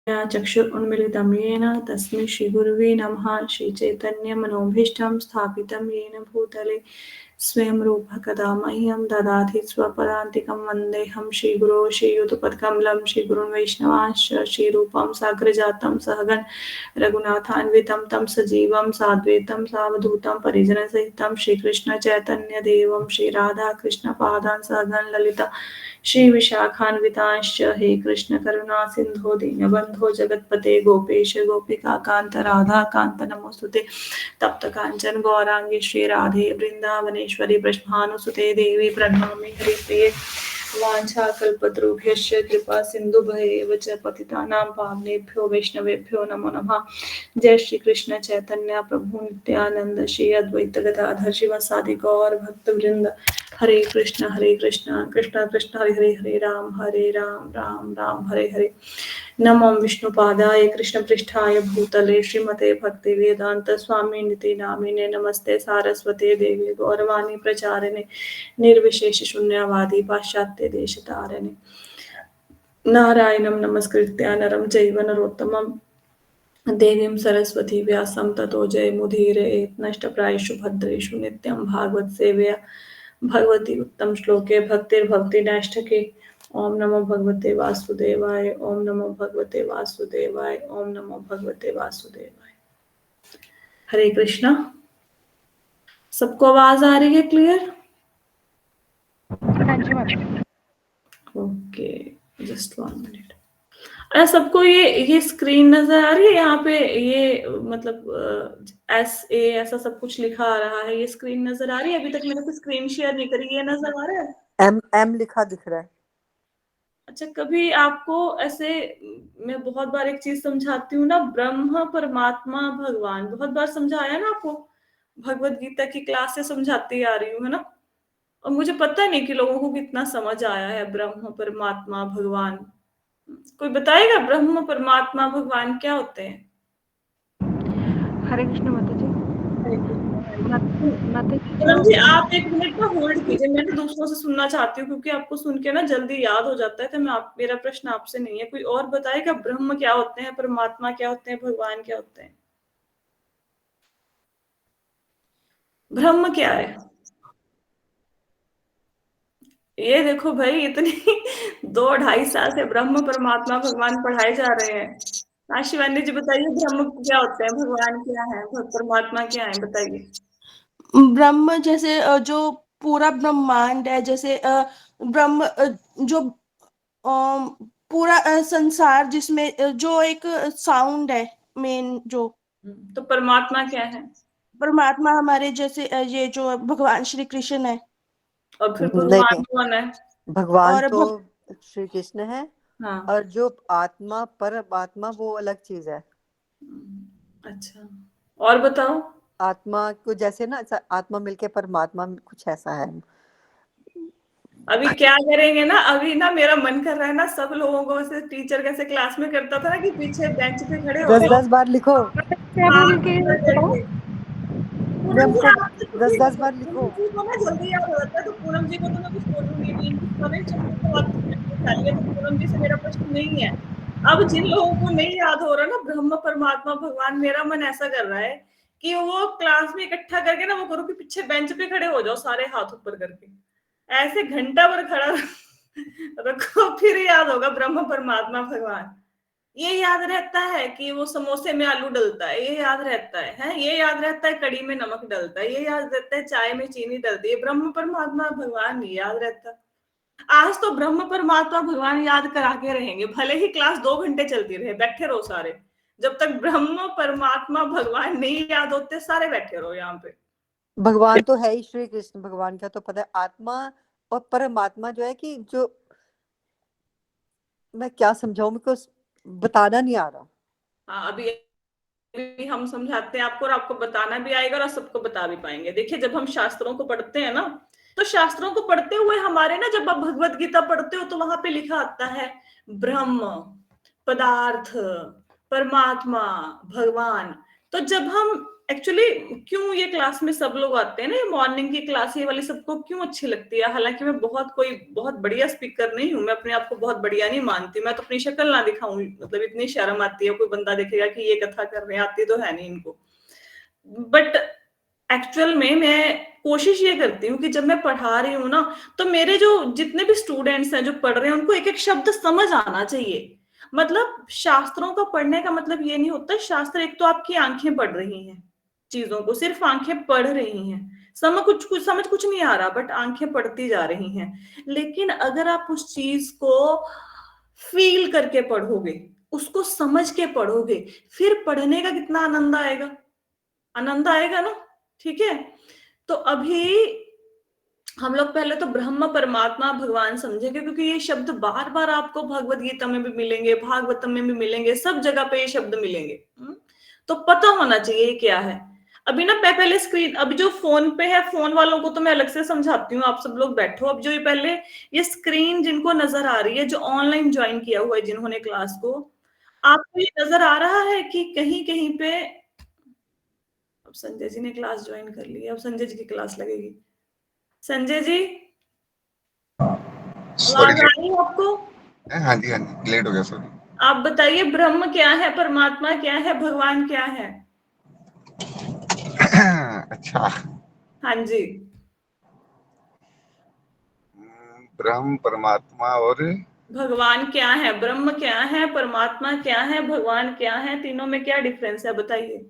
चक्षुरुन्मीलितं येन तस्मै श्रीगुरुवे नमः। श्रीचैतन्यमनोभीष्टं स्थापितं येन भूतले स्वयं रूपः कदा मह्यं ददाति स्वपदान्तिकं। वन्देऽहं श्रीगुरो श्रीयुतपदकमलं श्रीगुरुन् वैष्णवांश्च श्रीरूपं साग्रजातं सहगण रघुनाथान्वितं तं सजीवं साद्वैतं सावधूतं परिजनसहितं श्रीकृष्ण चैतन्यदेवं श्रीराधाकृष्णपादान् सहगण ललिता श्रीविशाखान्वितांश्च। हे कृष्ण करुणा सिन्धो दीनबन्धो जगत्पते गोपेश गोपिकान्त राधाकान्त नमोस्तुते। तप्त कांचन गौरांगी श्री राधे वृंदावनेश्वरी ब्रह्मानुसुते देवी प्रणमामि हरिप्रिये। वाञ्छाकल्पतरुभ्यश्च कृपा सिन्धुभ्येव च पतितानां पावनेभ्यो वैष्णवेभ्यो नमो नमः। जय श्री कृष्ण चैतन्य प्रभु नित्यानंद श्री अद्वैत गदाधर शिवासादि गौर भक्त वृंद। हरे कृष्ण कृष्ण कृष्ण हरे हरे हरे राम राम राम हरे हरे। नमो विष्णुपादाय कृष्णपृष्ठाय भूतले श्रीमते भक्तिवेदांत स्वामिनिति नामिने। नमस्ते सारस्वते देवी गौरवाणी प्रचारिणे निर्विशेष शून्यवादी पाश्चात्य देशतारिणे। नारायणं नमस्कृत्य नरं चैव नरोत्तमं देवीं सरस्वती व्यासं ततो जयमुदीरयेत्। नष्टप्रायेषु भद्रेषु नित्यं भागवत सेवया भगवती उत्तम श्लोके भक्तिर्भक्तिनैष्ठिके। ओम नमो भगवते वासुदेवाय ओम नमो भगवते वासुदेवाय ओम नमो भगवते वासुदेवाय। हरे कृष्णा। सबको आवाज आ रही है क्लियर? हाँ जी मैम। Okay, just 1 minute. अरे सबको ये स्क्रीन नजर आ रही है? यहाँ पे ये मतलब ऐसा सब कुछ लिखा आ रहा है, ये स्क्रीन नजर आ रही है? अभी तक मैंने कोई स्क्रीन शेयर नहीं करी, ये नजर आ रहा है? एम लिखा दिख रहा है। अच्छा, कभी आपको ऐसे, मैं बहुत बार एक चीज समझाती हूँ ना, ब्रह्म परमात्मा भगवान बहुत बार समझाया ना आपको, भगवत गीता की क्लास से समझाती आ रही हूँ, है ना? और मुझे पता नहीं कि लोगों को कितना समझ आया है ब्रह्म परमात्मा भगवान। कोई बताएगा ब्रह्म परमात्मा भगवान क्या होते हैं? हरे कृष्ण माता जी। हरे कृष्ण, हरे कृष्ण। माता जी पूनम जी आप 1 मिनट ना होल्ड कीजिए, मैं ना दूसरों से सुनना चाहती हूँ क्योंकि आपको सुन के ना जल्दी याद हो जाता है। तो मेरा प्रश्न आपसे नहीं है, कोई और बताएगा ब्रह्म क्या होते हैं, परमात्मा क्या होते हैं, भगवान क्या होते हैं? ब्रह्म क्या है? ये देखो भाई, इतनी 2-2.5 साल से ब्रह्म परमात्मा भगवान पढ़ाए जा रहे हैं। शिवानी जी बताइए, ब्रह्म क्या होते हैं, भगवान क्या है, परमात्मा क्या है, बताइए। ब्रह्म जैसे जो पूरा ब्रह्मांड है, जैसे ब्रह्म जो पूरा संसार जिसमें जो एक साउंड है मेन जो। तो परमात्मा क्या है? परमात्मा हमारे जैसे ये जो भगवान श्री कृष्ण है। और फिर नहीं, भगवान कौन है? भगवान और तो श्री कृष्ण है। हाँ। और जो आत्मा परमात्मा वो अलग चीज है। अच्छा, और बताओ। आत्मा को जैसे ना आत्मा मिलके परमात्मा कुछ ऐसा है। अभी क्या करेंगे ना, अभी ना मेरा मन कर रहा है ना, सब लोगों को ऐसे टीचर कैसे क्लास में करता था ना कि पीछे बेंच पे खड़े हो दस जाओ, दस बार लिखो। हाथ मिल के ऊपर बताओ। करके। पूनम जी हमको आप तो दस क्योंकि दस बार लिखो। पूनम जी को ना जल्दी याद हो जाता है, तो पूनम जी को तो मैं कुछ बोलूंगी नहीं, इनकी सारे चक्कर तो आप उठा लिया, तो पूनम जी से मेरा प्रश्न नहीं है। अब जिन लोगों को नहीं याद हो रहा ना ब्रह्म परमात्मा भगवान, मेरा मन ऐसा कर रहा है कि वो क्लास में इकट्ठा करके ना वो करो कि पीछे बेंच पे खड़े हो जाओ सारे हाथ ऊपर करके, ऐसे घंटा भर खड़ा रखो, फिर याद होगा ब्रह्म परमात्मा भगवान। ये याद रहता है कि वो समोसे में आलू डलता है, ये याद रहता है, ये याद रहता है कड़ी में नमक डलता है, ये याद रहता है चाय में चीनी डलती है। ब्रह्म परमात्मा भगवान नहीं याद रहता। आज तो ब्रह्म परमात्मा भगवान याद करा के रहेंगे, भले ही क्लास 2 घंटे चलती रहे, बैठे रहो सारे, जब तक ब्रह्म परमात्मा भगवान नहीं याद होते सारे बैठे रहो यहाँ पे। भगवान तो है ही श्री कृष्ण, भगवान का तो पता है। आत्मा और परमात्मा जो है कि जो मैं क्या समझाऊं, मेरे को बताना नहीं आ रहा। हाँ, अभी हम समझाते हैं आपको और आपको बताना भी आएगा और सबको बता भी पाएंगे। देखिए, जब हम शास्त्रों को पढ़ते हैं ना, तो शास्त्रों को पढ़ते हुए हमारे ना, जब आप भगवत गीता पढ़ते हो तो वहां पे लिखा आता है ब्रह्म, पदार्थ, परमात्मा, भगवान। तो जब हम एक्चुअली क्यों ये क्लास में सब लोग आते हैं ना, ये मॉर्निंग की क्लास ये वाली सबको क्यों अच्छी लगती है? हालांकि मैं बहुत बढ़िया स्पीकर नहीं हूँ, मैं अपने आप को बहुत बढ़िया नहीं मानती, मैं तो अपनी शक्ल ना दिखाऊं, मतलब इतनी शर्म आती है, कोई बंदा देखेगा कि ये कथा कर रहे हैं, आती तो है नहीं इनको। बट एक्चुअल में मैं कोशिश ये करती हूँ कि जब मैं पढ़ा रही हूँ ना, तो मेरे जो जितने भी स्टूडेंट्स हैं जो पढ़ रहे हैं, उनको एक एक शब्द समझ आना चाहिए। मतलब शास्त्रों का पढ़ने का मतलब ये नहीं होता, शास्त्र एक तो आपकी आंखें पढ़ रही हैं चीजों को, सिर्फ आंखें पढ़ रही हैं, समझ कुछ नहीं आ रहा, बट आंखें पढ़ती जा रही हैं। लेकिन अगर आप उस चीज को फील करके पढ़ोगे, उसको समझ के पढ़ोगे, फिर पढ़ने का कितना आनंद आएगा, आनंद आएगा ना। ठीक है, तो अभी हम लोग पहले तो ब्रह्म परमात्मा भगवान समझेंगे, क्योंकि ये शब्द बार बार आपको भगवत गीता में भी मिलेंगे, भागवतम में भी मिलेंगे, सब जगह पे ये शब्द मिलेंगे। तो पता होना चाहिए ये क्या है। अभी ना मैं पहले स्क्रीन, अभी जो फोन पे है, फोन वालों को तो मैं अलग से समझाती हूँ, आप सब लोग बैठो। अब जो ये पहले ये स्क्रीन जिनको नजर आ रही है, जो ऑनलाइन ज्वाइन किया हुआ है जिन्होंने क्लास को, आपको ये नजर आ रहा है कि कहीं कहीं पे, अब संजय जी ने क्लास ज्वाइन कर ली है, अब संजय जी की क्लास लगेगी। संजय जी, सॉरी आवाज आ रही है आपको? हाँ जी, हाँ जी, लेट हो गया सॉरी। आप बताइए, ब्रह्म क्या है, परमात्मा क्या है, भगवान क्या है? अच्छा, हाँ जी, ब्रह्म परमात्मा और भगवान क्या है, ब्रह्म क्या है, परमात्मा क्या है, भगवान क्या है, तीनों में क्या डिफरेंस है बताइए।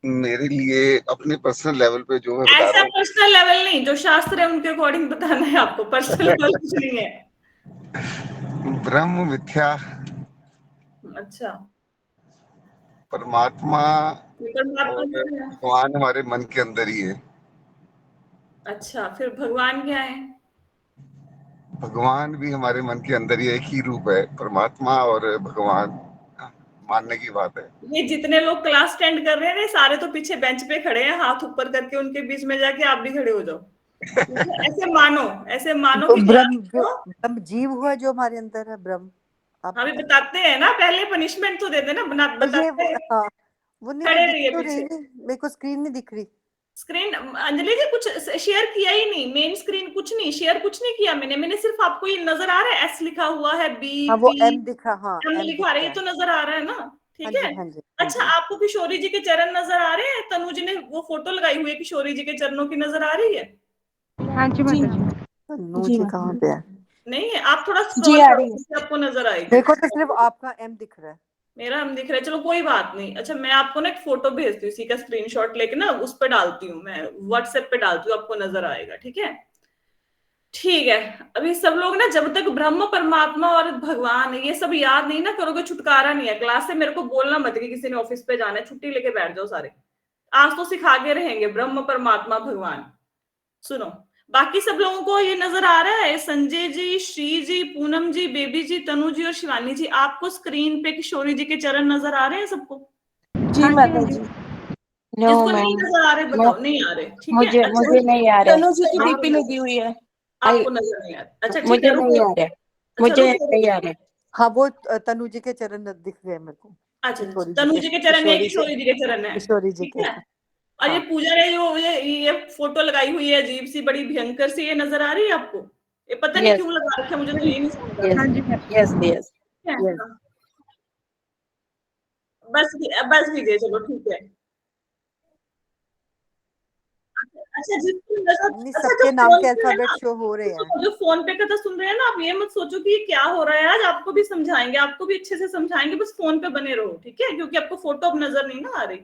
मेरे लिए अपने पर्सनल लेवल पे जो मैं बता ऐसा रहा पर्सनल लेवल नहीं, जो शास्त्र है उनके अकॉर्डिंग बताना है आपको, पर्सनल लेवल कुछ नहीं है। हूँ, ब्रह्म मिथ्या, अच्छा, परमात्मा ये परमात्मा और क्या है? भगवान हमारे मन के अंदर ही है। अच्छा, फिर भगवान क्या है? भगवान भी हमारे मन के अंदर ही एक ही रूप है, परमात्मा और भगवान मानने की बात है। ये जितने लोग क्लास अटेंड कर रहे हैं ना, सारे तो पीछे बेंच पे खड़े हैं, हाथ ऊपर करके, उनके बीच में जाके आप भी खड़े हो जाओ। ऐसे मानो तो कि क्लास ब्रह्म जो को ब्रह्म जीव हुआ जो हमारे अंदर है, ब्रह्म आप अभी बताइए। बताते हैं ना, पहले पनिशमेंट तो देते ना, तो ये बताते हैं। हाँ, वो नहीं, वो खड़े दिख रहिए तो रही पीछे। नहीं, मेरे को स्क्रीन नहीं दिख रही। स्क्रीन अंजलि जी कुछ शेयर किया ही नहीं, मेन स्क्रीन कुछ नहीं शेयर, कुछ नहीं किया मैंने सिर्फ, आपको ये नजर आ रहा है, एस लिखा हुआ है, बी हाँ, वो पी एम दिख रहा, हाँ एम एम लिखा दिख रहा है, ये रहा है। तो नजर आ रहा है ना। हाँ ठीक है। जी, हाँ जी, हाँ अच्छा, जी। आपको किशोरी जी के चरण नजर आ रहे हैं? तनु जी ने वो फोटो लगाई हुई है, किशोरी जी के चरणों की नजर आ रही है? हाँ जी जी माता हाँ, जी। तन्नू जी जी हाँ, कहाँ पे है? नहीं है, आप थोड़ा जी स्क्रॉल आ करो, रही है। जिससे आपको नजर आएगी। देखो तो सिर्फ आपका एम दिख रहा है। मेरा हम दिख रहा है, चलो कोई बात नहीं। अच्छा, मैं आपको ना एक फोटो भेजती हूँ, इसी का स्क्रीनशॉट लेके ना उस पर डालती हूँ, मैं व्हाट्सएप पे डालती हूँ, आपको नजर आएगा। ठीक है, ठीक है। अभी सब लोग ना, जब तक ब्रह्म परमात्मा और भगवान ये सब याद नहीं ना करोगे, छुटकारा नहीं है। क्लास से मेरे को बोलना मत कि किसी ने ऑफिस पे जाना है, छुट्टी लेके बैठ जाओ सारे। आज तो सिखा के रहेंगे ब्रह्म परमात्मा भगवान। सुनो, बाकी सब लोगों को ये नजर आ रहा है? संजय जी, श्री जी, पूनम जी, बेबी जी, तनु जी और शिवानी जी, आपको स्क्रीन पे किशोरी जी के चरण नजर आ रहे हैं सबको? जी हाँ जी, माता हाँ जी। जी। नो जिसको नहीं मैम, नजर आ रहे बताओ, नहीं आ रहे। ठीक है, मुझे अच्छा, मुझे नहीं आ रहा तनु जी की है। आपको डीपी लगी हुई है। आपको नजर नहीं आ रहा? अच्छा ठीक है, मुझे नहीं रुको। आ रहा, अच्छा मुझे रुको नहीं आ रुको। रहा। हाँ, वो तनु जी के चरण दिख गए मेरे को। अच्छा, तनु जी के चरण है, किशोरी जी के चरण है। किशोरी जी ठीक के, है। और ये हाँ। पूजा ने जो ये फोटो लगाई हुई है अजीब सी, बड़ी भयंकर सी, ये नजर आ रही है आपको? ये पता नहीं यस क्यों लगा रखा है, मुझे तो ये नहीं समझ आ यस हाँ रहा। जी हाँ। यस यस ठीक यस। है, बस कीजिए, चलो ठीक है। अच्छा, जिसकी नजर, नहीं, अच्छा जो सबके नाम फोन के पे है अल्फाबेट ना, शो हो रहे हैं। जो फोन पे कथा सुन रहे हैं ना, आप ये मत सोचो कि ये क्या हो रहा है। आज आपको भी समझाएंगे, आपको भी अच्छे से समझाएंगे, बस फोन पे बने रहो। ठीक है, क्योंकि आपको फोटो अब नजर नहीं ना आ रही।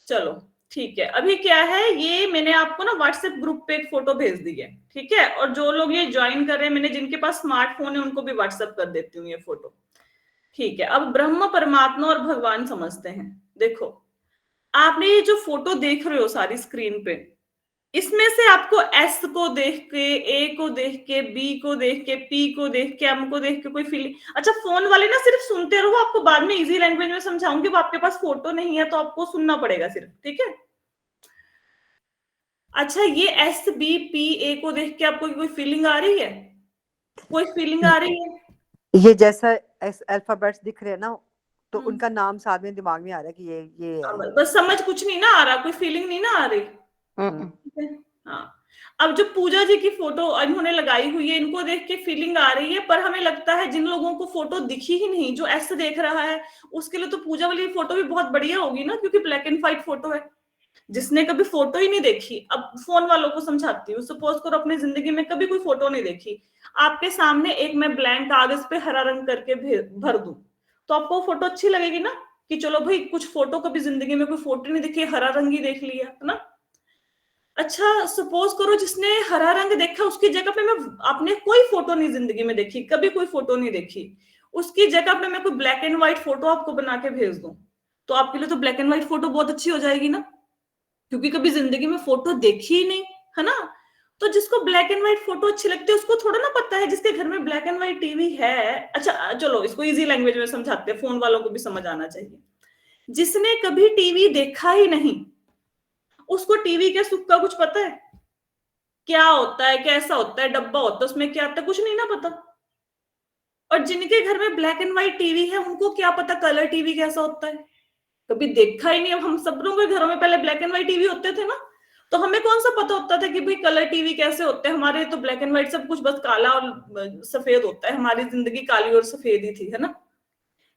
चलो ठीक है, अभी क्या है, ये मैंने आपको ना व्हाट्सएप ग्रुप पे एक फोटो भेज दी है। ठीक है, और जो लोग ये ज्वाइन कर रहे हैं, मैंने जिनके पास स्मार्टफोन है उनको भी व्हाट्सएप कर देती हूँ ये फोटो। ठीक है, अब ब्रह्म परमात्मा और भगवान समझते हैं। देखो, आपने ये जो फोटो देख रहे हो सारी स्क्रीन पे, इसमें से आपको एस को देख के, ए को देख के, बी को देख के, पी को देख के, एम को देख के कोई फीलिंग? अच्छा, फोन वाले ना सिर्फ सुनते रहो, आपको बाद में इजी लैंग्वेज में समझाऊंगी। अब आपके पास फोटो नहीं है तो आपको सुनना पड़ेगा सिर्फ। ठीक है। अच्छा, ये एस बी पी ए को देख के आपको कोई फीलिंग आ रही है? कोई फीलिंग आ रही है? ये जैसा अल्फाबेट्स दिख रहे हैं ना, तो उनका नाम साथ में दिमाग में आ रहा है कि ये है। बस समझ कुछ नहीं ना आ रहा, कोई फीलिंग नहीं ना आ रही। ठीक है, हाँ। अब जो पूजा जी की फोटो इन्होंने लगाई हुई है, इनको देख के फीलिंग आ रही है, पर हमें लगता है जिन लोगों को फोटो दिखी ही नहीं, जो ऐसे देख रहा है, उसके लिए तो पूजा वाली फोटो भी बहुत बढ़िया होगी ना, क्योंकि ब्लैक एंड व्हाइट फोटो है। जिसने कभी फोटो ही नहीं देखी, अब फोन वालों को समझाती हूँ, सपोज करो अपनी जिंदगी में कभी कोई फोटो नहीं देखी, आपके सामने एक मैं ब्लैंक कागज पे हरा रंग करके भर दूं, तो आपको फोटो अच्छी लगेगी ना, कि चलो भाई कुछ फोटो कभी जिंदगी में कोई फोटो नहीं देखी, हरा रंग ही देख लिया, है ना। अच्छा सपोज करो जिसने हरा रंग देखा, उसकी जगह पे मैं, आपने कोई फोटो नहीं जिंदगी में देखी, कभी कोई फोटो नहीं देखी, उसकी जगह पे मैं कोई ब्लैक एंड व्हाइट फोटो आपको बना के भेज दूं, तो आपके लिए तो ब्लैक एंड व्हाइट फोटो बहुत अच्छी हो जाएगी ना, क्योंकि कभी जिंदगी में फोटो देखी ही नहीं, है ना। तो जिसको ब्लैक एंड व्हाइट फोटो अच्छी लगती है, उसको थोड़ा ना पता है जिसके घर में ब्लैक एंड व्हाइट टीवी है। अच्छा चलो इसको इजी लैंग्वेज में समझाते हैं, फोन वालों को भी समझ आना चाहिए। जिसने कभी टीवी देखा ही नहीं, उसको टीवी के सुख का कुछ पता है? क्या होता है, कैसा होता है, डब्बा होता है, उसमें क्या आता है, कुछ नहीं ना पता। और जिनके घर में ब्लैक एंड व्हाइट टीवी है, उनको क्या पता कलर टीवी कैसा होता है, कभी देखा ही नहीं। अब हम सब लोगों के घरों में पहले ब्लैक एंड व्हाइट टीवी होते थे ना, तो हमें कौन सा पता होता था कि भाई कलर टीवी कैसे होते हैं। हमारे तो ब्लैक एंड व्हाइट सब कुछ बस काला और सफेद होता है, हमारी जिंदगी काली और सफेद ही थी, है ना।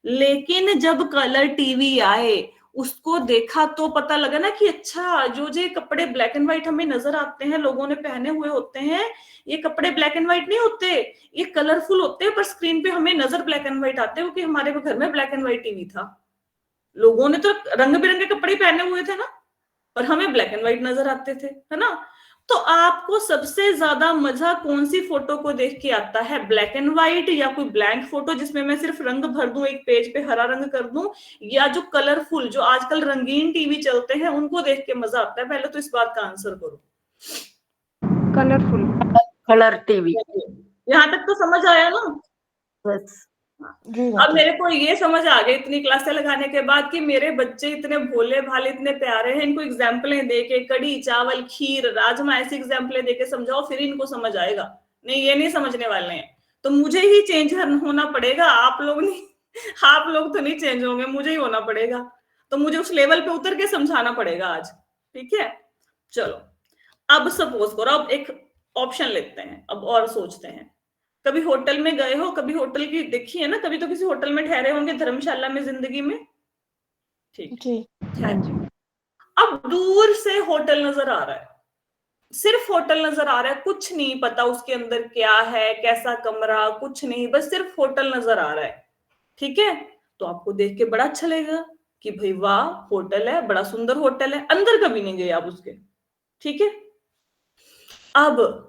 लेकिन जब कलर टीवी आए, उसको देखा तो पता लगा ना कि अच्छा जो कपड़े ब्लैक एंड व्हाइट हमें नजर आते हैं, लोगों ने पहने हुए होते हैं, ये कपड़े ब्लैक एंड व्हाइट नहीं होते, ये कलरफुल होते हैं, पर स्क्रीन पे हमें नजर ब्लैक एंड व्हाइट आते हैं, क्योंकि हमारे घर में ब्लैक एंड व्हाइट टीवी था। लोगों ने तो रंग बिरंगे कपड़े पहने हुए थे ना, पर हमें ब्लैक एंड व्हाइट नजर आते थे, है ना। तो आपको सबसे ज्यादा मजा कौन सी फोटो को देख के आता है, ब्लैक एंड व्हाइट या कोई ब्लैंक फोटो जिसमें मैं सिर्फ रंग भर दूं, एक पेज पे हरा रंग कर दूं, या जो कलरफुल, जो आजकल रंगीन टीवी चलते हैं, उनको देख के मजा आता है? पहले तो इस बात का आंसर करो। कलरफुल। Colour TV. यहां तक तो समझ आया ना? बस जी अब माता मेरे को ये समझ आ गई इतनी क्लासें लगाने के बाद कि मेरे बच्चे इतने भोले भाले, इतने प्यारे हैं, इनको एग्जाम्पलें दे के कड़ी चावल खीर राजमा ऐसी एग्जाम्पलें दे के समझाओ, फिर इनको समझ आएगा। नहीं ये नहीं समझने वाले हैं, तो मुझे ही चेंज होना पड़ेगा, आप लोग नहीं। आप लोग तो नहीं चेंज होंगे, मुझे ही होना पड़ेगा, तो मुझे उस लेवल पे उतर के समझाना पड़ेगा आज, ठीक है। चलो अब सपोज करो, अब एक ऑप्शन लेते हैं, अब और सोचते हैं। कभी होटल में गए हो, कभी होटल की देखी है ना, कभी तो किसी होटल में ठहरे होंगे धर्मशाला में जिंदगी में, ठीक जी हाँ जी। अब दूर से होटल नजर आ रहा है, सिर्फ होटल नजर आ रहा है, कुछ नहीं पता उसके अंदर क्या है, कैसा कमरा, कुछ नहीं, बस सिर्फ होटल नजर आ रहा है, ठीक है। तो आपको देख के बड़ा अच्छा लगेगा कि भाई वाह होटल है, बड़ा सुंदर होटल है, अंदर कभी नहीं गए आप उसके, ठीक है। अब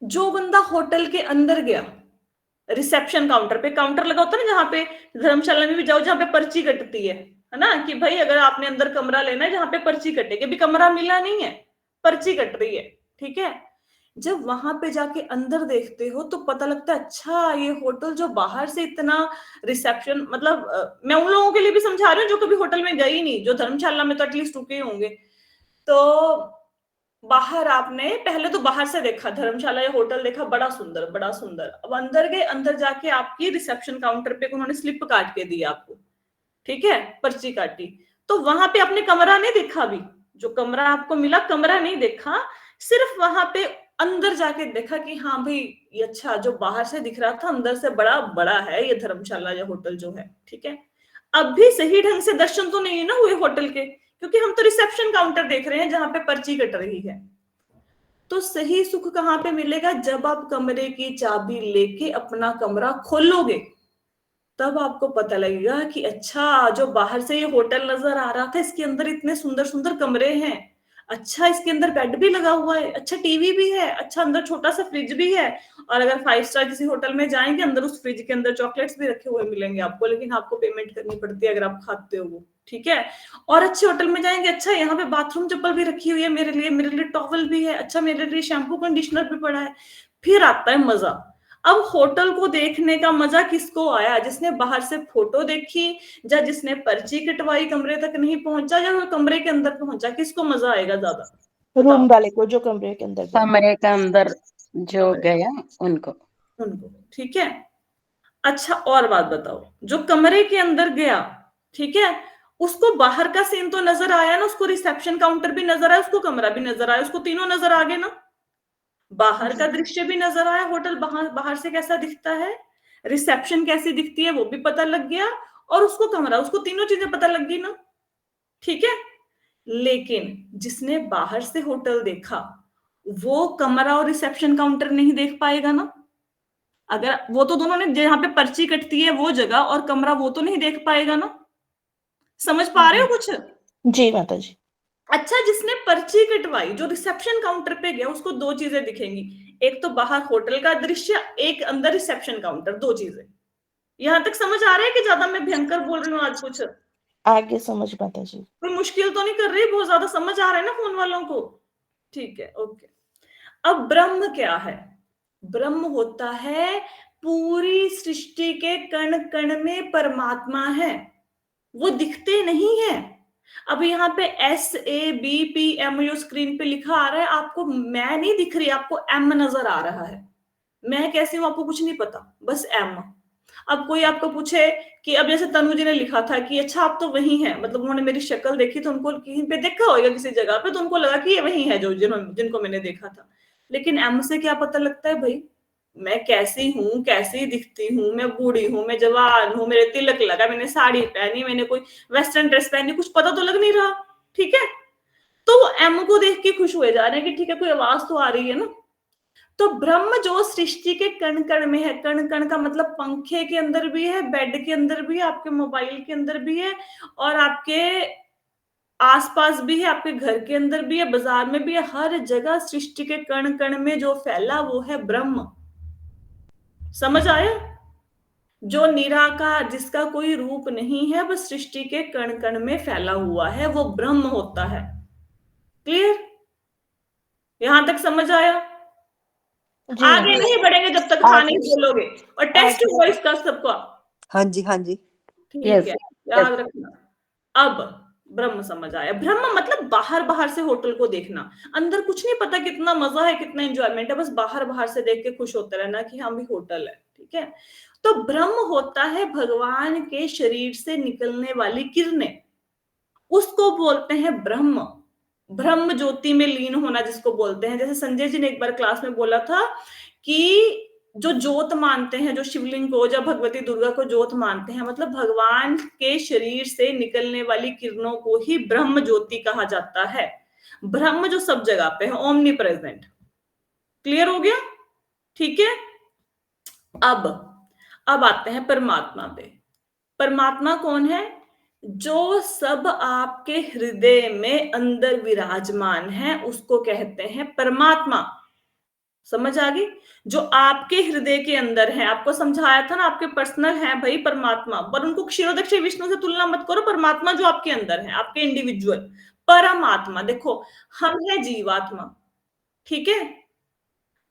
जो बंदा होटल के अंदर गया, रिसेप्शन काउंटर पे, काउंटर लगा होता है ना जहाँ पे, धर्मशाला में भी जाओ जहाँ पे पर्ची कटती है ना, कि भाई अगर आपने अंदर कमरा लेना है जहाँ पे पर्ची कटेगी, अभी कमरा मिला नहीं है, पर्ची कट रही है, ठीक है। जब वहां पे जाके अंदर देखते हो तो पता लगता है अच्छा ये होटल जो बाहर से इतना रिसेप्शन, मतलब मैं उन लोगों के लिए भी समझा रही हूँ जो कभी होटल में गए ही नहीं, जो धर्मशाला में तो एटलीस्ट रुके होंगे। तो बाहर आपने पहले तो बाहर से देखा धर्मशाला या होटल देखा, बड़ा सुंदर बड़ा सुंदर, अब अंदर गए, अंदर जाके आपकी रिसेप्शन काउंटर पे उन्होंने स्लिप काट के दी आपको, ठीक है, पर्ची काटी, तो वहां पे आपने कमरा नहीं देखा, अभी जो कमरा आपको मिला कमरा नहीं देखा, सिर्फ वहां पे अंदर जाके देखा कि हाँ भाई ये अच्छा, जो बाहर से दिख रहा था अंदर से बड़ा बड़ा है ये धर्मशाला या होटल जो है, ठीक है। अब भी सही ढंग से दर्शन तो नहीं ना हुए होटल के, क्योंकि हम तो रिसेप्शन काउंटर देख रहे हैं जहां पे पर्ची कट रही है। तो सही सुख कहां पे मिलेगा, जब आप कमरे की चाबी लेके अपना कमरा खोलोगे, तब आपको पता लगेगा कि अच्छा जो बाहर से ये होटल नजर आ रहा था, इसके अंदर इतने सुंदर सुंदर कमरे हैं, अच्छा इसके अंदर बेड भी लगा हुआ है, अच्छा टीवी भी है, अच्छा अंदर छोटा सा फ्रिज भी है, और अगर 5 स्टार किसी होटल में जाएंगे, अंदर उस फ्रिज के अंदर चॉकलेट्स भी रखे हुए मिलेंगे आपको, लेकिन आपको पेमेंट करनी पड़ती है अगर आप खाते हो वो, ठीक है। और अच्छे होटल में जाएंगे, अच्छा यहाँ पे बाथरूम चप्पल भी रखी हुई है मेरे लिए टॉवल भी है, अच्छा मेरे लिए शैम्पू कंडीशनर भी पड़ा है, फिर आता है मजा। अब होटल को देखने का मजा किसको आया, जिसने बाहर से फोटो देखी, या जिसने पर्ची कटवाई कमरे तक नहीं पहुंचा, या कमरे के अंदर पहुंचा, किसको मजा आएगा ज्यादा? रूम वाले को जो कमरे के अंदर गया। कमरे के अंदर जो गया उनको। ठीक है। अच्छा और बात बताओ, जो कमरे के अंदर गया ठीक है, उसको बाहर का सीन तो नजर आया ना, उसको रिसेप्शन काउंटर भी नजर आया, उसको कमरा भी नजर आया, उसको तीनों नजर आ गए ना। बाहर का दृश्य भी नजर आया, होटल बाहर बाहर से कैसा दिखता है, रिसेप्शन कैसी दिखती है वो भी पता लग गया, और उसको कमरा, उसको तीनों चीजें पता लग गई ना। ठीक है, लेकिन जिसने बाहर से होटल देखा वो कमरा और रिसेप्शन काउंटर नहीं देख पाएगा ना। अगर वो तो दोनों ने जहां पे पर्ची कटती है वो जगह और कमरा वो तो नहीं देख पाएगा ना। समझ पा रहे हो कुछ? जी माता जी। अच्छा, जिसने पर्ची कटवाई जो रिसेप्शन काउंटर पे गया उसको दो चीजें दिखेंगी, एक तो बाहर होटल का दृश्य, एक अंदर रिसेप्शन काउंटर, दो चीजें। यहां तक समझ आ रहा है कि ज्यादा मैं भयंकर बोल रही हूँ आज कुछ? आगे समझ माता जी। कोई मुश्किल तो नहीं कर रही? बहुत ज्यादा समझ आ रहा है ना फोन वालों को? ठीक है, ओके। अब ब्रह्म क्या है? ब्रह्म होता है पूरी सृष्टि के कण कण में परमात्मा है, वो दिखते नहीं है। अब यहाँ पे SABPMU स्क्रीन पे लिखा आ रहा है, आपको मैं नहीं दिख रही, आपको M नजर आ रहा है। मैं कैसी हूं आपको कुछ नहीं पता, बस M। अब कोई आपको पूछे कि अब जैसे तनु जी ने लिखा था कि अच्छा आप तो वही हैं, मतलब उन्होंने मेरी शक्ल देखी तो उनको कहीं पे देखा होगा किसी जगह पे, तो उनको लगा कि ये वही है जो जिनको मैंने देखा था। लेकिन M से क्या पता लगता है भाई, मैं कैसी हूँ, कैसी दिखती हूँ, मैं बूढ़ी हूँ, मैं जवान हूँ, मेरे तिलक लगा, मैंने साड़ी पहनी, मैंने कोई वेस्टर्न ड्रेस पहनी, कुछ पता तो लग नहीं रहा। ठीक है, तो वो M को देख के खुश हुए जा रहे हैं कि ठीक है कोई आवाज तो आ रही है ना। तो ब्रह्म जो सृष्टि के कण कण में है, कण कण का मतलब पंखे के अंदर भी है, बेड के अंदर भी है, आपके मोबाइल के अंदर भी है, और आपके आसपास भी है, आपके घर के अंदर भी है, बाजार में भी है, हर जगह सृष्टि के कण कण में जो फैला वो है ब्रह्म। समझ आया? जो निराकार, जिसका कोई रूप नहीं है, बस सृष्टि के कण कण में फैला हुआ है, वो ब्रह्म होता है। क्लियर? यहां तक समझ आया? जी आगे माता नहीं बढ़ेंगे जब तक हाँ नहीं बोलोगे, और टेस्ट आगे। हुआ इसका सबका। हाँ जी, हाँ जी। ठीक Yes, है, याद रखना। अब ब्रह्म समझ आया। ब्रह्म मतलब बाहर बाहर से होटल को देखना, अंदर कुछ नहीं पता कितना मजा है, कितना एंजॉयमेंट है, बस बाहर बाहर से देख के खुश होते रहना कि हाँ भी होटल है। ठीक है, तो ब्रह्म होता है भगवान के शरीर से निकलने वाली किरणें, उसको बोलते हैं ब्रह्म। ब्रह्म ज्योति में लीन होना जिसको बोलते हैं। जैसे संजय जी ने एक बार क्लास में बोला था कि जो ज्योत मानते हैं, जो शिवलिंग को, जब भगवती दुर्गा को ज्योत मानते हैं, मतलब भगवान के शरीर से निकलने वाली किरणों को ही ब्रह्म ज्योति कहा जाता है। ब्रह्म जो सब जगह पे है, ओमनी प्रेजेंट। क्लियर हो गया? ठीक है, अब आते हैं परमात्मा पे। परमात्मा कौन है? जो सब आपके हृदय में अंदर विराजमान है उसको कहते हैं परमात्मा। समझ आ गई? जो आपके हृदय के अंदर है, आपको समझाया था ना, आपके पर्सनल है भाई परमात्मा, पर उनको क्षीरोदक्षिण विष्णु से तुलना मत करो। परमात्मा जो आपके अंदर है, आपके इंडिविजुअल परमात्मा। देखो, हम है जीवात्मा, ठीक है।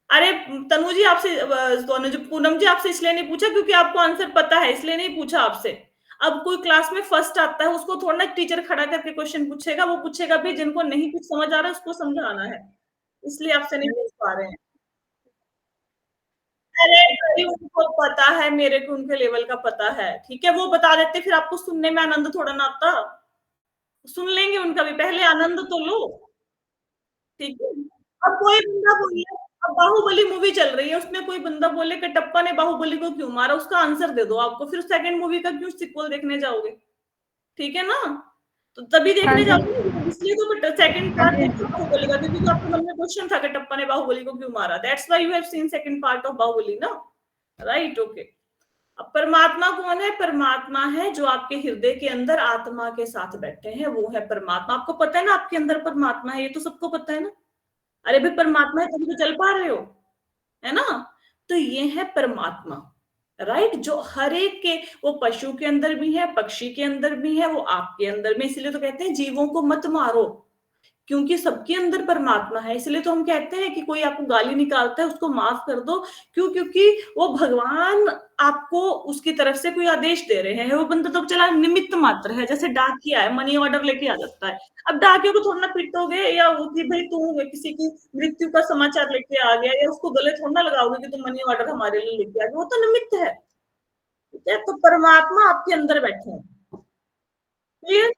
अरे तनु जी आपसे, तनु जी, पूनम जी आपसे इसलिए नहीं पूछा क्योंकि आपको आंसर पता है, इसलिए नहीं पूछा आपसे। अब कोई क्लास में फर्स्ट आता है, उसको थोड़ा ना टीचर खड़ा करके क्वेश्चन पूछेगा, वो पूछेगा भी जिनको नहीं कुछ समझ आ रहा है उसको समझाना है, इसलिए आपसे नहीं पूछ पा रहे हैं। अरे भाई उनको पता है, मेरे को उनके लेवल का पता है, ठीक है, वो बता देते, फिर आपको सुनने में आनंद थोड़ा ना आता। सुन लेंगे उनका भी, पहले आनंद तो लो। ठीक है, अब कोई बंदा बोले, अब बाहुबली मूवी चल रही है, उसमें कोई बंदा बोले कटप्पा ने बाहुबली को क्यों मारा, उसका आंसर दे दो आपको, फिर सेकंड मूवी का क्यों सीक्वल देखने जाओगे? ठीक है ना, तो तभी देखने जाओगे, इसलिए तो सेकंड पार्ट देखो बाहुबली का, क्योंकि तो आपके मन में क्वेश्चन था कटप्पा ने बाहुबली को क्यों मारा, that's why you have seen second part of Baahubali ना, राइट? ओके। अब परमात्मा कौन है? परमात्मा है जो आपके हृदय के अंदर आत्मा के साथ बैठे हैं, वो है परमात्मा। आपको पता है ना आपके अंदर परमात्मा है, ये तो सबको पता है ना। अरे भाई परमात्मा है तभी तो चल पा रहे हो, है ना? तो ये है परमात्मा, राइट? जो हर एक के, वो पशु के अंदर भी है, पक्षी के अंदर भी है, वो आपके अंदर में, इसलिए तो कहते हैं जीवों को मत मारो, क्योंकि सबके अंदर परमात्मा है। इसलिए तो हम कहते हैं कि कोई आपको गाली निकालता है उसको माफ कर दो, क्यों? क्योंकि वो भगवान आपको उसकी तरफ से कोई आदेश दे रहे हैं, वो बंदा तो चला निमित्त मात्र है। जैसे डाकिया है, मनी ऑर्डर लेके आ जाता है, अब डाकिया को थोड़ा ना पीटोगे या कि भाई तू किसी की मृत्यु का समाचार लेके आ गया, या उसको गले थोड़ा ना लगाओगे कि तुम मनी ऑर्डर हमारे लिए लेके आ गए, वो तो निमित्त है। ठीक है, तो परमात्मा आपके अंदर बैठे हैं, क्लियर?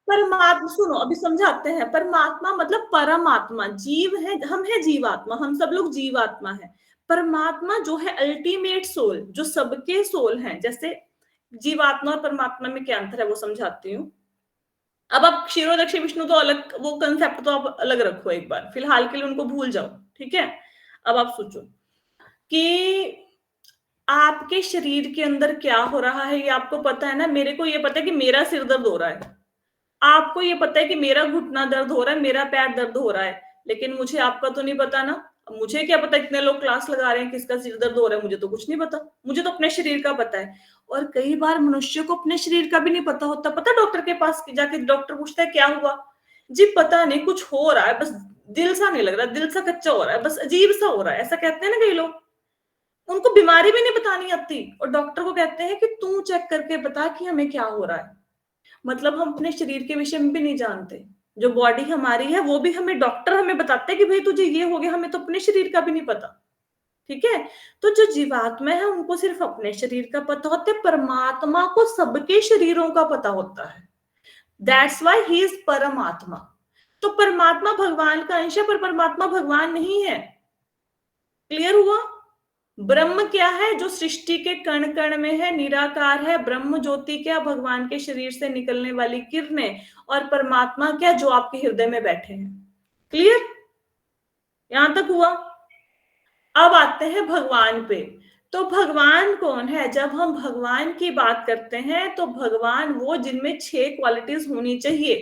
परमात्मा, सुनो अभी समझाते हैं। परमात्मा मतलब परमात्मा, जीव है, हम है जीवात्मा, हम सब लोग जीवात्मा है। परमात्मा जो है अल्टीमेट सोल, जो सबके सोल हैं। जैसे जीवात्मा और परमात्मा में क्या अंतर है वो समझाती हूँ। अब आप क्षीरोदक्षी विष्णु तो अलग, वो कंसेप्ट तो आप अलग रखो एक बार, फिलहाल के लिए उनको भूल जाओ, ठीक है। अब आप सोचो कि आपके शरीर के अंदर क्या हो रहा है, ये आपको पता है ना। मेरे को ये पता है कि मेरा सिर दर्द हो रहा है, आपको ये पता है कि मेरा घुटना दर्द हो रहा है, मेरा पैर दर्द हो रहा है, लेकिन मुझे आपका तो नहीं पता ना। अब मुझे क्या पता कितने लोग क्लास लगा रहे हैं, किसका सिर दर्द हो रहा है, मुझे तो कुछ नहीं पता। मुझे तो अपने शरीर का पता है। और कई बार मनुष्य को अपने शरीर का भी नहीं पता होता। पता, डॉक्टर के पास जाके डॉक्टर पूछता है क्या हुआ, जी पता नहीं, कुछ हो रहा है, बस दिल सा नहीं लग रहा, दिल सा कच्चा हो रहा है, बस अजीब सा हो रहा है, ऐसा कहते हैं ना कई लोग। उनको बीमारी भी नहीं बतानी आती और डॉक्टर को कहते हैं कि तू चेक करके बता कि हमें क्या हो रहा है। मतलब हम अपने शरीर के विषय में भी नहीं जानते। जो बॉडी हमारी है वो भी हमें डॉक्टर हमें बताते हैं कि भाई तुझे ये हो गया, हमें तो अपने शरीर का भी नहीं पता, ठीक है। तो जो जीवात्मा है उनको सिर्फ अपने शरीर का पता होता है, परमात्मा को सबके शरीरों का पता होता है। दैट्स व्हाई ही इज परमात्मा। तो परमात्मा भगवान का अंश है, पर परमात्मा भगवान नहीं है। क्लियर हुआ? ब्रह्म क्या है? जो सृष्टि के कण कण में है, निराकार है। ब्रह्म ज्योति क्या? भगवान के शरीर से निकलने वाली किरणें। और परमात्मा क्या? जो आपके हृदय में बैठे हैं। क्लियर? यहां तक हुआ? अब आते हैं भगवान पे। तो भगवान कौन है? जब हम भगवान की बात करते हैं तो भगवान वो जिनमें 6 क्वालिटीज होनी चाहिए।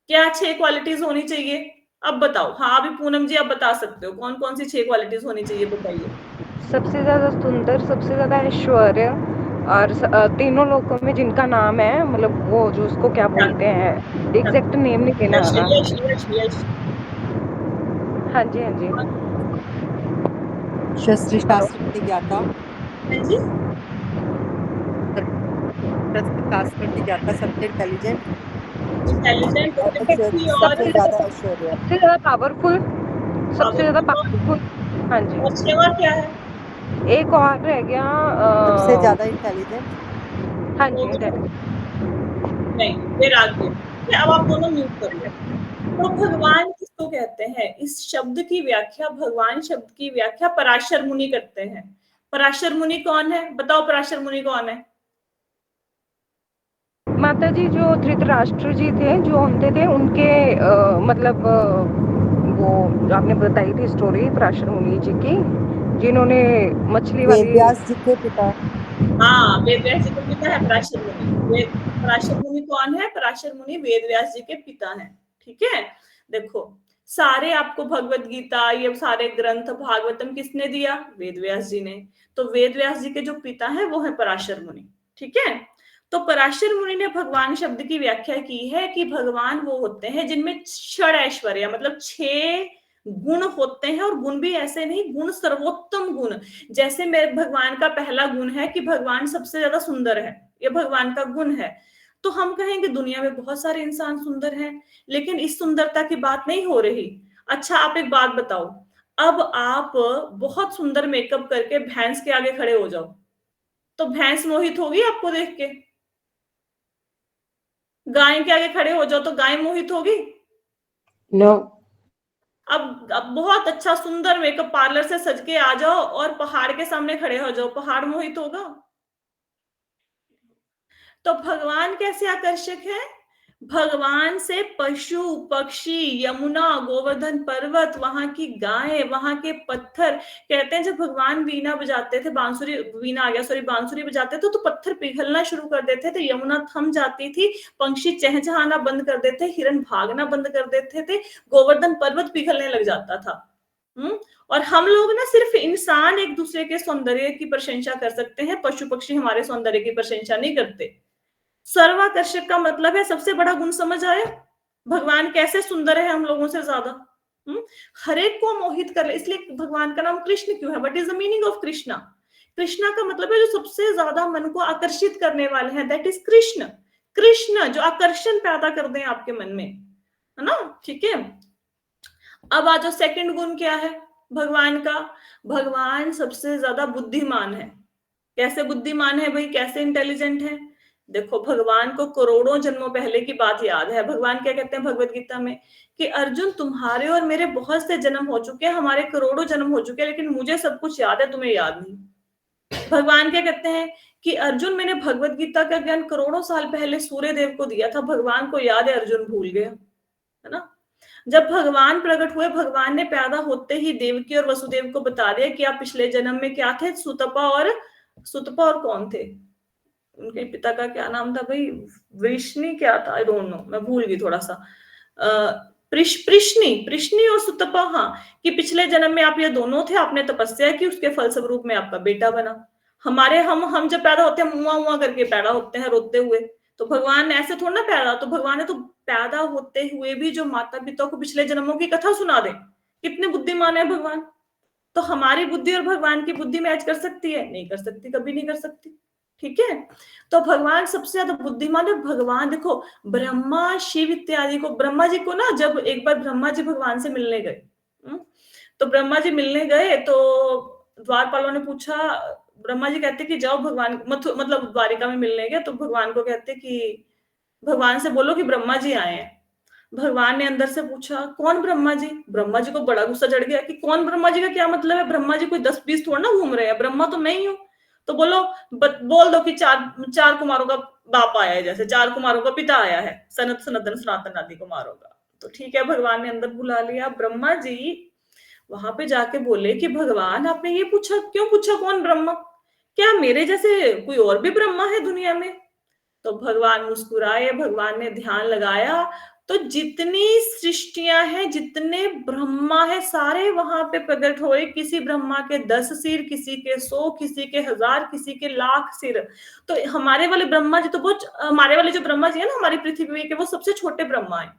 क्या 6 क्वालिटीज होनी चाहिए? अब बताओ। हाँ अभी पूनम जी आप बता सकते हो कौन कौन सी 6 क्वालिटीज होनी चाहिए, बताइए। सबसे ज्यादा सुंदर, सबसे ज्यादा ऐश्वर्य, और तीनों लोकों में जिनका नाम है, मतलब वो जो उसको क्या बोलते हैं, एग्जैक्ट नेम नहीं देना यश आ रहा। यश यश यश। हाँ जी, हाँ जी। शस्त्र हेलो। शास्त्र की ज्ञाता, हाँ जी। शस्त्र शास्त्र की ज्ञाता, सबसे इंटेलिजेंट इंटेलिजेंट, और शक्ति और सबसे ज्यादा ऐश्वर्य। सबसे ज्यादा पावरफुल, सबसे ज्यादा पावरफुल। पावरफुल। हाँ जी। और सेवा क्या है? एक और रह गया। सबसे ज्यादा इंटेलिजेंट, हाँ हो जी, गया? इंटेलिजेंट। नहीं, वैराग्य। ठीक है, अब आप दोनों म्यूट कर लो। तो भगवान किसको कहते हैं? इस शब्द की व्याख्या, भगवान शब्द की व्याख्या पराशर मुनि करते हैं। पराशर मुनि कौन है? बताओ पराशर मुनि कौन है? माता जी, जो धृतराष्ट्र जी थे, जो होते थे उनके मतलब वो जो आपने बताई थी स्टोरी पराशर मुनि जी की, जिन्होंने मछली वेद वाली। व्यास जी के पिता। हाँ, वेद व्यास जी के पिता है पराशर मुनि। पराशर मुनि कौन है? पराशर मुनि वेद व्यास जी के पिता हैं। ठीक है। देखो, सारे आपको भगवत गीता, ये सारे ग्रंथ, भागवतम किसने दिया? वेद व्यास जी ने। तो वेद व्यास जी के जो पिता हैं वो है पराशर मुनि। ठीक है। तो पराशर मुनि ने भगवान शब्द की व्याख्या की है कि भगवान वो होते हैं जिनमें षड ऐश्वर्य, मतलब 6 गुण होते हैं। और गुण भी ऐसे नहीं, गुण सर्वोत्तम गुण। जैसे मेरे भगवान का पहला गुण है कि भगवान सबसे ज्यादा सुंदर है, ये भगवान का गुण है। तो हम कहेंगे दुनिया में बहुत सारे इंसान सुंदर हैं, लेकिन इस सुंदरता की बात नहीं हो रही। अच्छा आप एक बात बताओ, अब आप बहुत सुंदर मेकअप करके भैंस के आगे खड़े हो जाओ, तो भैंस मोहित होगी आपको देख के? गाय के आगे खड़े हो जाओ तो गाय मोहित होगी? नो। अब बहुत अच्छा सुंदर मेकअप पार्लर से सज के आ जाओ और पहाड़ के सामने खड़े हो जाओ, पहाड़ मोहित होगा? तो भगवान कैसे आकर्षक है? भगवान से पशु पक्षी, यमुना, गोवर्धन पर्वत, वहां की गायें, वहां के पत्थर। कहते हैं जब भगवान वीणा बजाते थे, बांसुरी, वीणा आ गया सॉरी, बांसुरी बजाते थे तो पत्थर पिघलना शुरू कर देते थे, यमुना थम जाती थी, पंक्षी चहचहाना बंद कर देते, हिरण भागना बंद कर देते थे, गोवर्धन पर्वत पिघलने लग जाता था। और हम लोग ना, सिर्फ इंसान एक दूसरे के सौंदर्य की प्रशंसा कर सकते हैं, पशु पक्षी हमारे सौंदर्य की प्रशंसा नहीं करते। सर्वाकर्षक का मतलब है सबसे बड़ा गुण, समझ आया? भगवान कैसे सुंदर है हम लोगों से ज्यादा। हर एक को मोहित कर ले, इसलिए भगवान का नाम कृष्ण क्यों है? What is the meaning of Krishna? Krishna का मतलब है जो सबसे ज्यादा मन को आकर्षित करने वाले हैं, दैट इज कृष्ण। कृष्ण जो आकर्षण पैदा कर दें आपके मन में, है ना? ठीक है। अब आ जाओ, सेकंड गुण क्या है भगवान का? भगवान सबसे ज्यादा बुद्धिमान है। कैसे बुद्धिमान है भाई, कैसे इंटेलिजेंट है? देखो, भगवान को करोड़ों जन्मों पहले की बात याद है। भगवान क्या कहते हैं भगवत गीता में कि अर्जुन, तुम्हारे और मेरे बहुत से जन्म हो चुके हैं, हमारे करोड़ों जन्म हो चुके हैं, लेकिन मुझे सब कुछ याद है, तुम्हें याद नहीं। भगवान क्या कहते हैं कि अर्जुन, मैंने भगवत गीता का ज्ञान करोड़ों साल पहले सूर्य देव को दिया था, भगवान को याद है, अर्जुन भूल गया, है ना? जब भगवान प्रकट हुए, भगवान ने पैदा होते ही देवकी और वसुदेव को बता दिया कि आप पिछले जन्म में क्या थे, सुतपा और कौन थे, उनके पिता का क्या नाम था भाई, वृष्णि क्या था, आई डोंट नो, मैं भूल गई थोड़ा सा, कृष्णी और सुतपा, हाँ, कि पिछले जन्म में आप ये दोनों थे, आपने तपस्या की, उसके फलस्वरूप में आपका बेटा बना। हमारे हम जब पैदा होते हैं मुआ मुआ करके पैदा होते हैं, रोते हुए, तो भगवान ऐसे थोड़ा ना पैदा, तो भगवान ने तो पैदा होते हुए भी जो माता पिता को पिछले जन्मों की कथा सुना दे, कितने बुद्धिमान है भगवान। तो हमारी बुद्धि और भगवान की बुद्धि मैच कर सकती है? नहीं कर सकती, कभी नहीं कर सकती, ठीक है? तो भगवान सबसे ज्यादा बुद्धिमान है। भगवान देखो, ब्रह्मा शिव इत्यादि को, ब्रह्मा जी को ना, जब एक बार ब्रह्मा जी भगवान से मिलने गए, तो ब्रह्मा जी मिलने गए, तो द्वारपालों ने पूछा, ब्रह्मा जी कहते कि जाओ भगवान, मतलब द्वारिका में मिलने गए, तो भगवान को कहते कि भगवान से बोलो कि ब्रह्मा जी आए हैं। भगवान ने अंदर से पूछा, कौन ब्रह्मा जी? ब्रह्मा जी को बड़ा गुस्सा चढ़ गया कि कौन ब्रह्मा जी का क्या मतलब है, ब्रह्मा जी कोई 10-20 थोड़ा ना घूम रहे हैं, ब्रह्मा तो मैं ही हूँ। तो बोल दो कि चार कुमारों का बाप आया है, जैसे 4 कुमारों का पिता आया है, सनातन सनातन आदि कुमारों का। तो ठीक है, भगवान ने अंदर बुला लिया। ब्रह्मा जी वहां पे जाके बोले कि भगवान, आपने ये पूछा, क्यों पूछा कौन ब्रह्मा? क्या मेरे जैसे कोई और भी ब्रह्मा है दुनिया में? तो भगवान मुस्कुराए, भगवान ने ध्यान लगाया, तो जितनी सृष्टियां हैं, जितने ब्रह्मा है, सारे वहां पे प्रकट हुए। किसी ब्रह्मा के 10 सिर, किसी के 100, किसी के 1000, किसी के लाख सिर। तो हमारे वाले ब्रह्मा जी तो बहुत, हमारे वाले जो ब्रह्मा जी है ना हमारी पृथ्वी के, वो सबसे छोटे ब्रह्मा है,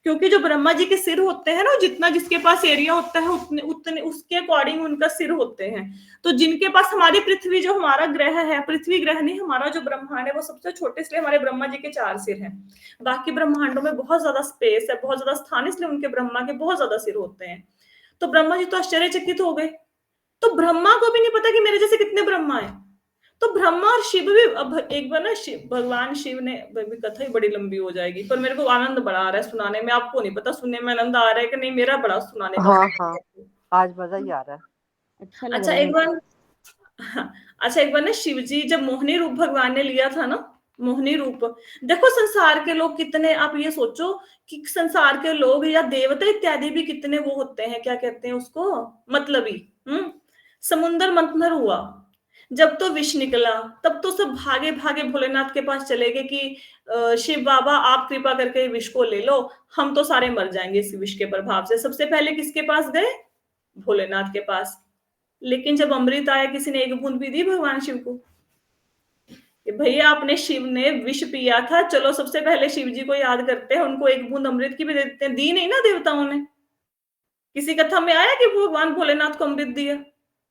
क्योंकि जो ब्रह्मा जी के सिर होते हैं ना, जितना जिसके पास एरिया होता है उतने उतने उसके अकॉर्डिंग उनका सिर होते हैं। तो जिनके पास, हमारी पृथ्वी जो हमारा ग्रह है, पृथ्वी ग्रह नहीं, हमारा जो ब्रह्मांड है वो सबसे छोटे, इसलिए हमारे ब्रह्मा जी के 4 सिर हैं। बाकी ब्रह्मांडों में बहुत ज्यादा स्पेस है, बहुत ज्यादा स्थान, इसलिए उनके ब्रह्मा के बहुत ज्यादा सिर होते हैं। तो ब्रह्मा जी तो आश्चर्यचकित हो गए। तो ब्रह्मा को भी नहीं पता कि मेरे जैसे कितने ब्रह्मा है। तो ब्रह्मा और शिव भी, अब एक बार ना भगवान शिव ने, कथा ही बड़ी लंबी हो जाएगी, पर मेरे को आनंद बड़ा आ रहा है सुनाने में, आपको नहीं पता सुनने में आनंद आ रहा है कि नहीं, मेरा बड़ा सुनाने में। हाँ, आज मजा ही आ रहा है। अच्छा एक बार, अच्छा एक बार ना शिव जी जब मोहिनी रूप भगवान ने लिया था ना, मोहिनी रूप, देखो संसार के लोग कितने, आप ये सोचो कि संसार के लोग या देवता इत्यादि भी कितने वो होते हैं, क्या कहते हैं उसको, मतलबी। समुंदर मंथन हुआ, जब तो विष निकला, तब तो सब भागे भागे भोलेनाथ के पास चले गए कि शिव बाबा आप कृपा करके विष को ले लो, हम तो सारे मर जाएंगे इस विष के प्रभाव से। सबसे पहले किसके पास गए? भोलेनाथ के पास। लेकिन जब अमृत आया, किसी ने एक बूंद भी दी भगवान शिव को कि भैया आपने, शिव ने विष पिया था, चलो सबसे पहले शिव जी को याद करते हैं, उनको एक बूंद अमृत की भी दे देते हैं। दी नहीं ना देवताओं ने। किसी कथा में आया कि भगवान भोलेनाथ को अमृत दिया?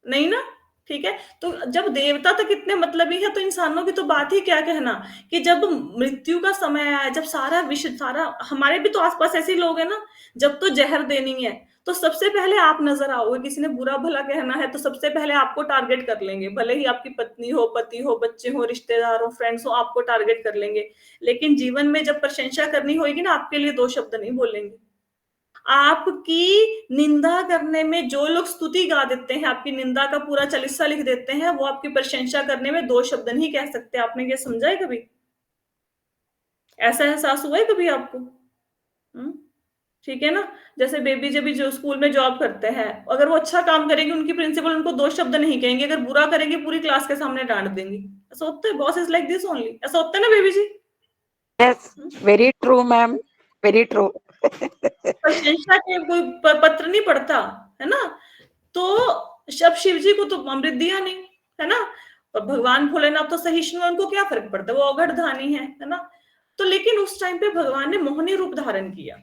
नहीं ना, ठीक है। तो जब देवता तक इतने मतलबी है, तो इंसानों की तो बात ही क्या कहना, कि जब मृत्यु का समय आया, जब सारा विष, सारा, हमारे भी तो आसपास ऐसे लोग हैं ना, जब तो जहर देनी है तो सबसे पहले आप नजर आओगे। किसी ने बुरा भला कहना है तो सबसे पहले आपको टारगेट कर लेंगे, भले ही आपकी पत्नी हो, पति हो, बच्चे हो, रिश्तेदार हो, फ्रेंड्स हो, आपको टारगेट कर लेंगे। लेकिन जीवन में जब प्रशंसा करनी होगी ना, आपके लिए 2 शब्द नहीं बोलेंगे। आपकी निंदा करने में जो लोग स्तुति गा देते हैं, आपकी निंदा का पूरा चालीसा लिख देते हैं, वो आपकी प्रशंसा करने में 2 शब्द नहीं कह सकते। आपने ये समझा है कभी? ऐसा एहसास हुआ है कभी आपको? ठीक है ना। जैसे बेबी जब भी जो स्कूल में जॉब करते हैं, अगर वो अच्छा काम करेगी, उनकी प्रिंसिपल उनको 2 शब्द नहीं कहेंगे, अगर बुरा करेगी पूरी क्लास के सामने डांट देंगी। ऐसा होता है, boss is like this only, ऐसा होता है ना बेबी जी? Yes, very true, ma'am. Very true. प्रशंसा के कोई पत्र नहीं पढ़ता, है ना। तो शब शिव जी को तो अमृत दिया नहीं, है ना, और भगवान भोलेनाथ तो सहिष्णु है, उनको क्या फर्क पड़ता है, वो अघड़ धानी है ना। तो लेकिन उस टाइम पे भगवान ने मोहिनी रूप धारण किया,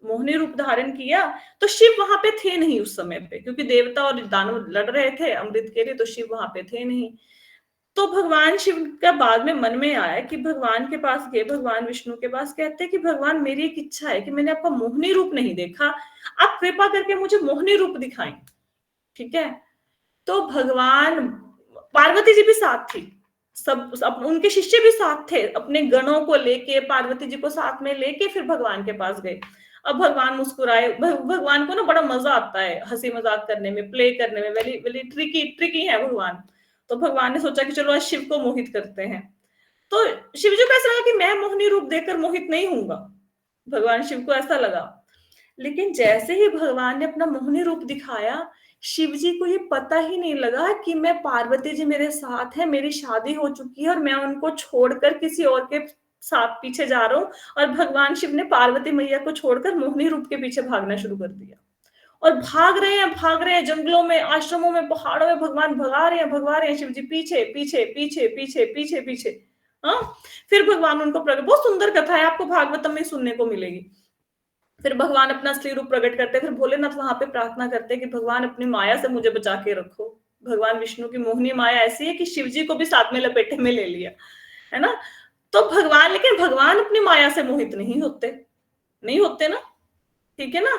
मोहिनी रूप धारण किया, तो शिव वहां पे थे नहीं उस समय पे, क्योंकि देवता और दानव लड़ रहे थे अमृत के लिए, तो शिव वहां पे थे नहीं। तो भगवान शिव का बाद में मन में आया कि भगवान के पास गए, भगवान विष्णु के पास, कहते कि भगवान मेरी एक इच्छा है कि मैंने आपका मोहिनी रूप नहीं देखा, आप कृपा करके मुझे मोहिनी रूप दिखाएं। ठीक है। तो भगवान पार्वती जी भी साथ थी, उनके शिष्य भी साथ थे, अपने गणों को लेके पार्वती जी को साथ में लेके फिर भगवान के पास गए। अब भगवान मुस्कुराए, भगवान को ना बड़ा मजा आता है हंसी मजाक करने में, प्ले करने में, वेरी वेरी ट्रिकी है भगवान। तो भगवान ने सोचा कि चलो आज शिव को मोहित करते हैं। तो शिव जी को ऐसा लगा कि मैं मोहिनी रूप देकर मोहित नहीं हूंगा, भगवान शिव को ऐसा लगा। लेकिन जैसे ही भगवान ने अपना मोहिनी रूप दिखाया, शिव जी को ये पता ही नहीं लगा कि मैं पार्वती जी मेरे साथ है, मेरी शादी हो चुकी है और मैं उनको छोड़कर किसी और के साथ पीछे जा रहा हूँ। और भगवान शिव ने पार्वती मैया को छोड़कर मोहिनी रूप के पीछे भागना शुरू कर दिया। और भाग रहे हैं जंगलों में, आश्रमों में, पहाड़ों में, भगवान भगा रहे हैं, शिव जी पीछे पीछे पीछे पीछे पीछे पीछे। हाँ, फिर भगवान उनको प्रकट, बहुत सुंदर कथा है, आपको भागवतम में सुनने को मिलेगी। फिर भगवान अपना असली रूप प्रकट करते हैं, फिर भोलेनाथ वहां पे प्रार्थना करते हैं कि भगवान अपनी माया से मुझे बचा के रखो। भगवान विष्णु की मोहिनी माया ऐसी है कि शिव जी को भी साथ में लपेटे में ले लिया, है ना। तो भगवान, लेकिन भगवान अपनी माया से मोहित नहीं होते ना, ठीक है ना।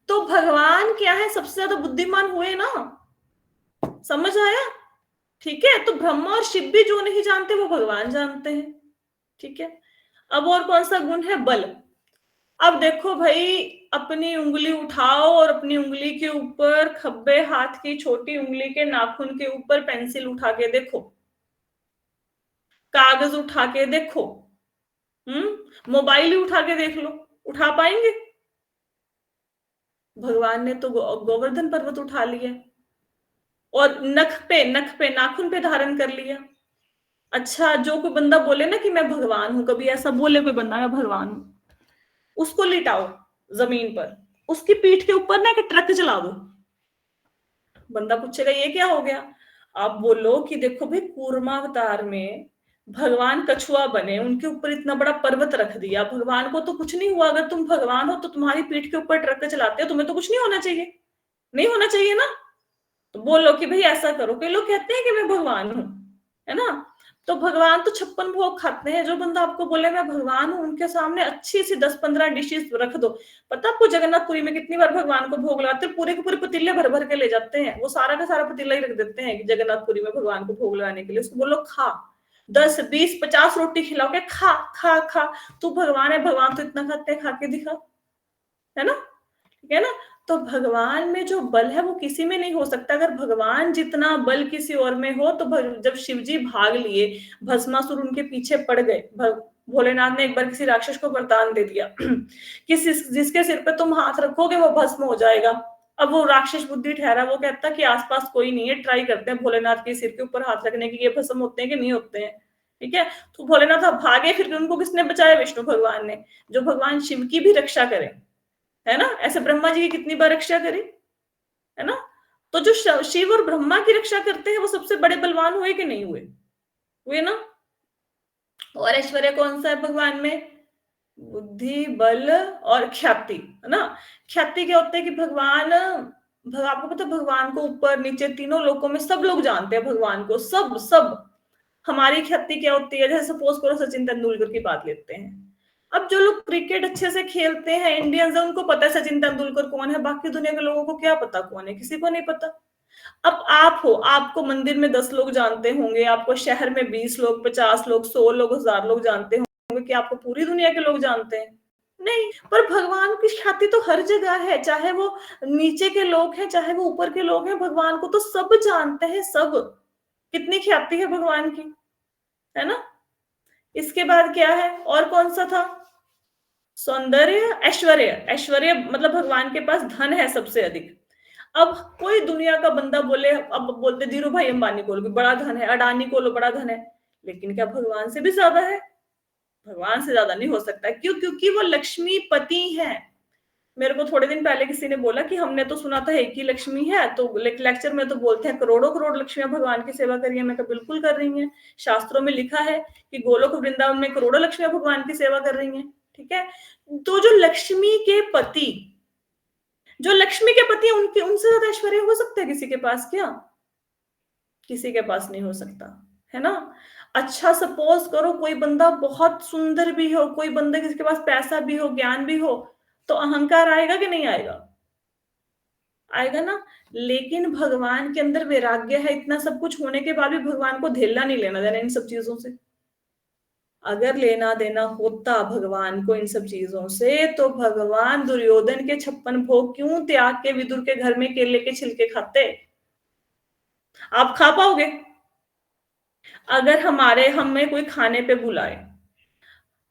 तो भगवान क्या है, सबसे ज्यादा बुद्धिमान हुए ना, समझ आया, ठीक है। तो ब्रह्मा और शिव भी जो नहीं जानते वो भगवान जानते हैं, ठीक है। अब और कौन सा गुण है, बल। अब देखो भाई, अपनी उंगली उठाओ और अपनी उंगली के ऊपर, खब्बे हाथ की छोटी उंगली के नाखून के ऊपर पेंसिल उठा के देखो, कागज उठा के देखो, मोबाइल ही उठा के देख लो, उठा पाएंगे? भगवान ने तो गोवर्धन पर्वत उठा लिया और नख पे नाखून पे धारण कर लिया। अच्छा, जो कोई बंदा बोले ना कि मैं भगवान हूं, कभी ऐसा बोले कोई बंदा मैं भगवान हूं, उसको लिटाओ जमीन पर, उसकी पीठ के ऊपर ना एक ट्रक चला दो। बंदा पूछेगा ये क्या हो गया? आप बोलो कि देखो भाई, कूर्मावतार में भगवान कछुआ बने, उनके ऊपर इतना बड़ा पर्वत रख दिया, भगवान को तो कुछ नहीं हुआ। अगर तुम भगवान हो तो तुम्हारी पीठ के ऊपर ट्रक चलाते हो, तुम्हें तो कुछ नहीं होना चाहिए, नहीं होना चाहिए ना। तो बोलो कि भाई ऐसा करो। कई लोग कहते हैं कि मैं भगवान हूं, है ना। तो भगवान तो 56 भोग खाते हैं। जो बंदा आपको बोले मैं भगवान हूं, उनके सामने अच्छी सी 10-15 डिशेस रख दो। पता आपको जगन्नाथपुरी में कितनी बार भगवान को भोग लगाते हैं? पूरे के पूरे पतीले भर भर के ले जाते हैं, वो सारा का सारा पतीला ही रख देते हैं जगन्नाथपुरी में भगवान को भोग लगाने के लिए। उसको बोलो खा, 10, 20, 50 रोटी खिलाओ के खा खा खा। तू भगवान है, भगवान तो इतना खाते हैं, खा के दिखा, है ना, ठीक है ना। तो भगवान में जो बल है वो किसी में नहीं हो सकता। अगर भगवान जितना बल किसी और में हो तो जब शिवजी भाग लिए, भस्मासुर उनके पीछे पड़ गए, भोलेनाथ ने एक बार किसी राक्षस को वरदान दे दिया कि जिसके सिर पे तुम हाथ रखोगे वो भस्म हो जाएगा। अब वो राक्षस बुद्धि ठहरा, वो कहता कि आसपास कोई नहीं है, ट्राई करते हैं भोलेनाथ के सिर के ऊपर हाथ रखने की, ये भस्म होते हैं कि नहीं होते हैं, ठीक है। तो भोलेनाथ अब भागे, फिर उनको किसने बचाया? विष्णु भगवान ने, जो भगवान शिव की भी रक्षा करे, है ना। ऐसे ब्रह्मा जी की कितनी बार रक्षा करी, है ना। तो जो शिव और ब्रह्मा की रक्षा करते हैं वो सबसे बड़े बलवान हुए कि नहीं हुए ना। और ऐश्वर्य कौन सा है भगवान में? बुद्धि, बल और ख्याति, है ना। ख्याति क्या होता है कि भगवान, आपको पता है भगवान को ऊपर नीचे तीनों लोकों में सब लोग जानते हैं भगवान को, सब। हमारी ख्याति क्या होती है? जैसे सपोज करो सचिन तेंदुलकर की बात लेते हैं। अब जो लोग क्रिकेट अच्छे से खेलते हैं, इंडियंस, उनको पता है सचिन तेंदुलकर कौन है, बाकी दुनिया के लोगों को क्या पता कौन है? किसी को नहीं पता। अब आप हो, आपको मंदिर में 10 लोग जानते होंगे, आपको शहर में 20 लोग, 50 लोग, 100 लोग, 1000 लोग जानते होंगे, कि आपको पूरी दुनिया के लोग जानते हैं? नहीं। पर भगवान की ख्याति तो हर जगह है, चाहे वो नीचे के लोग हैं, चाहे वो ऊपर के लोग हैं, भगवान को तो सब जानते हैं, सब। कितनी ख्याति है भगवान की, है ना। इसके बाद क्या है, और कौन सा था? सौंदर्य, ऐश्वर्य मतलब भगवान के पास धन है सबसे अधिक। अब कोई दुनिया का बंदा बोले, अब बोलते धीरू भाई अंबानी को लो बड़ा धन है, अडानी को लो बड़ा धन है, लेकिन क्या भगवान से भी ज्यादा है? भगवान से ज्यादा नहीं हो सकता। क्यों? क्योंकि वो लक्ष्मीपति है। मेरे को थोड़े दिन पहले किसी ने बोला कि हमने तो सुना था एक ही लक्ष्मी है, तो लेक्चर में तो बोलते हैं करोड़ों करोड़ लक्ष्मियां भगवान की सेवा कर रही है। मैं कहा बिल्कुल कर रही हैं, शास्त्रों में लिखा है कि गोलोक वृंदावन में करोड़ों लक्ष्मियां भगवान की सेवा कर रही हैं, ठीक है। तो जो लक्ष्मी के पति उनके, उनसे ज्यादा ऐश्वर्य हो सकता है किसी के पास? क्या किसी के पास नहीं हो सकता, है ना। अच्छा, सपोज करो कोई बंदा बहुत सुंदर भी हो, कोई बंदा किसके पास पैसा भी हो, ज्ञान भी हो, तो अहंकार आएगा कि नहीं आएगा? आएगा ना। लेकिन भगवान के अंदर वैराग्य है, इतना सब कुछ होने के बाद भी भगवान को धेला नहीं लेना देना इन सब चीजों से। अगर लेना देना होता भगवान को इन सब चीजों से, तो भगवान दुर्योधन के 56 भोग क्यों त्याग के विदुर के घर में केले के छिलके खाते? आप खा पाओगे? अगर हमें कोई खाने पे बुलाए,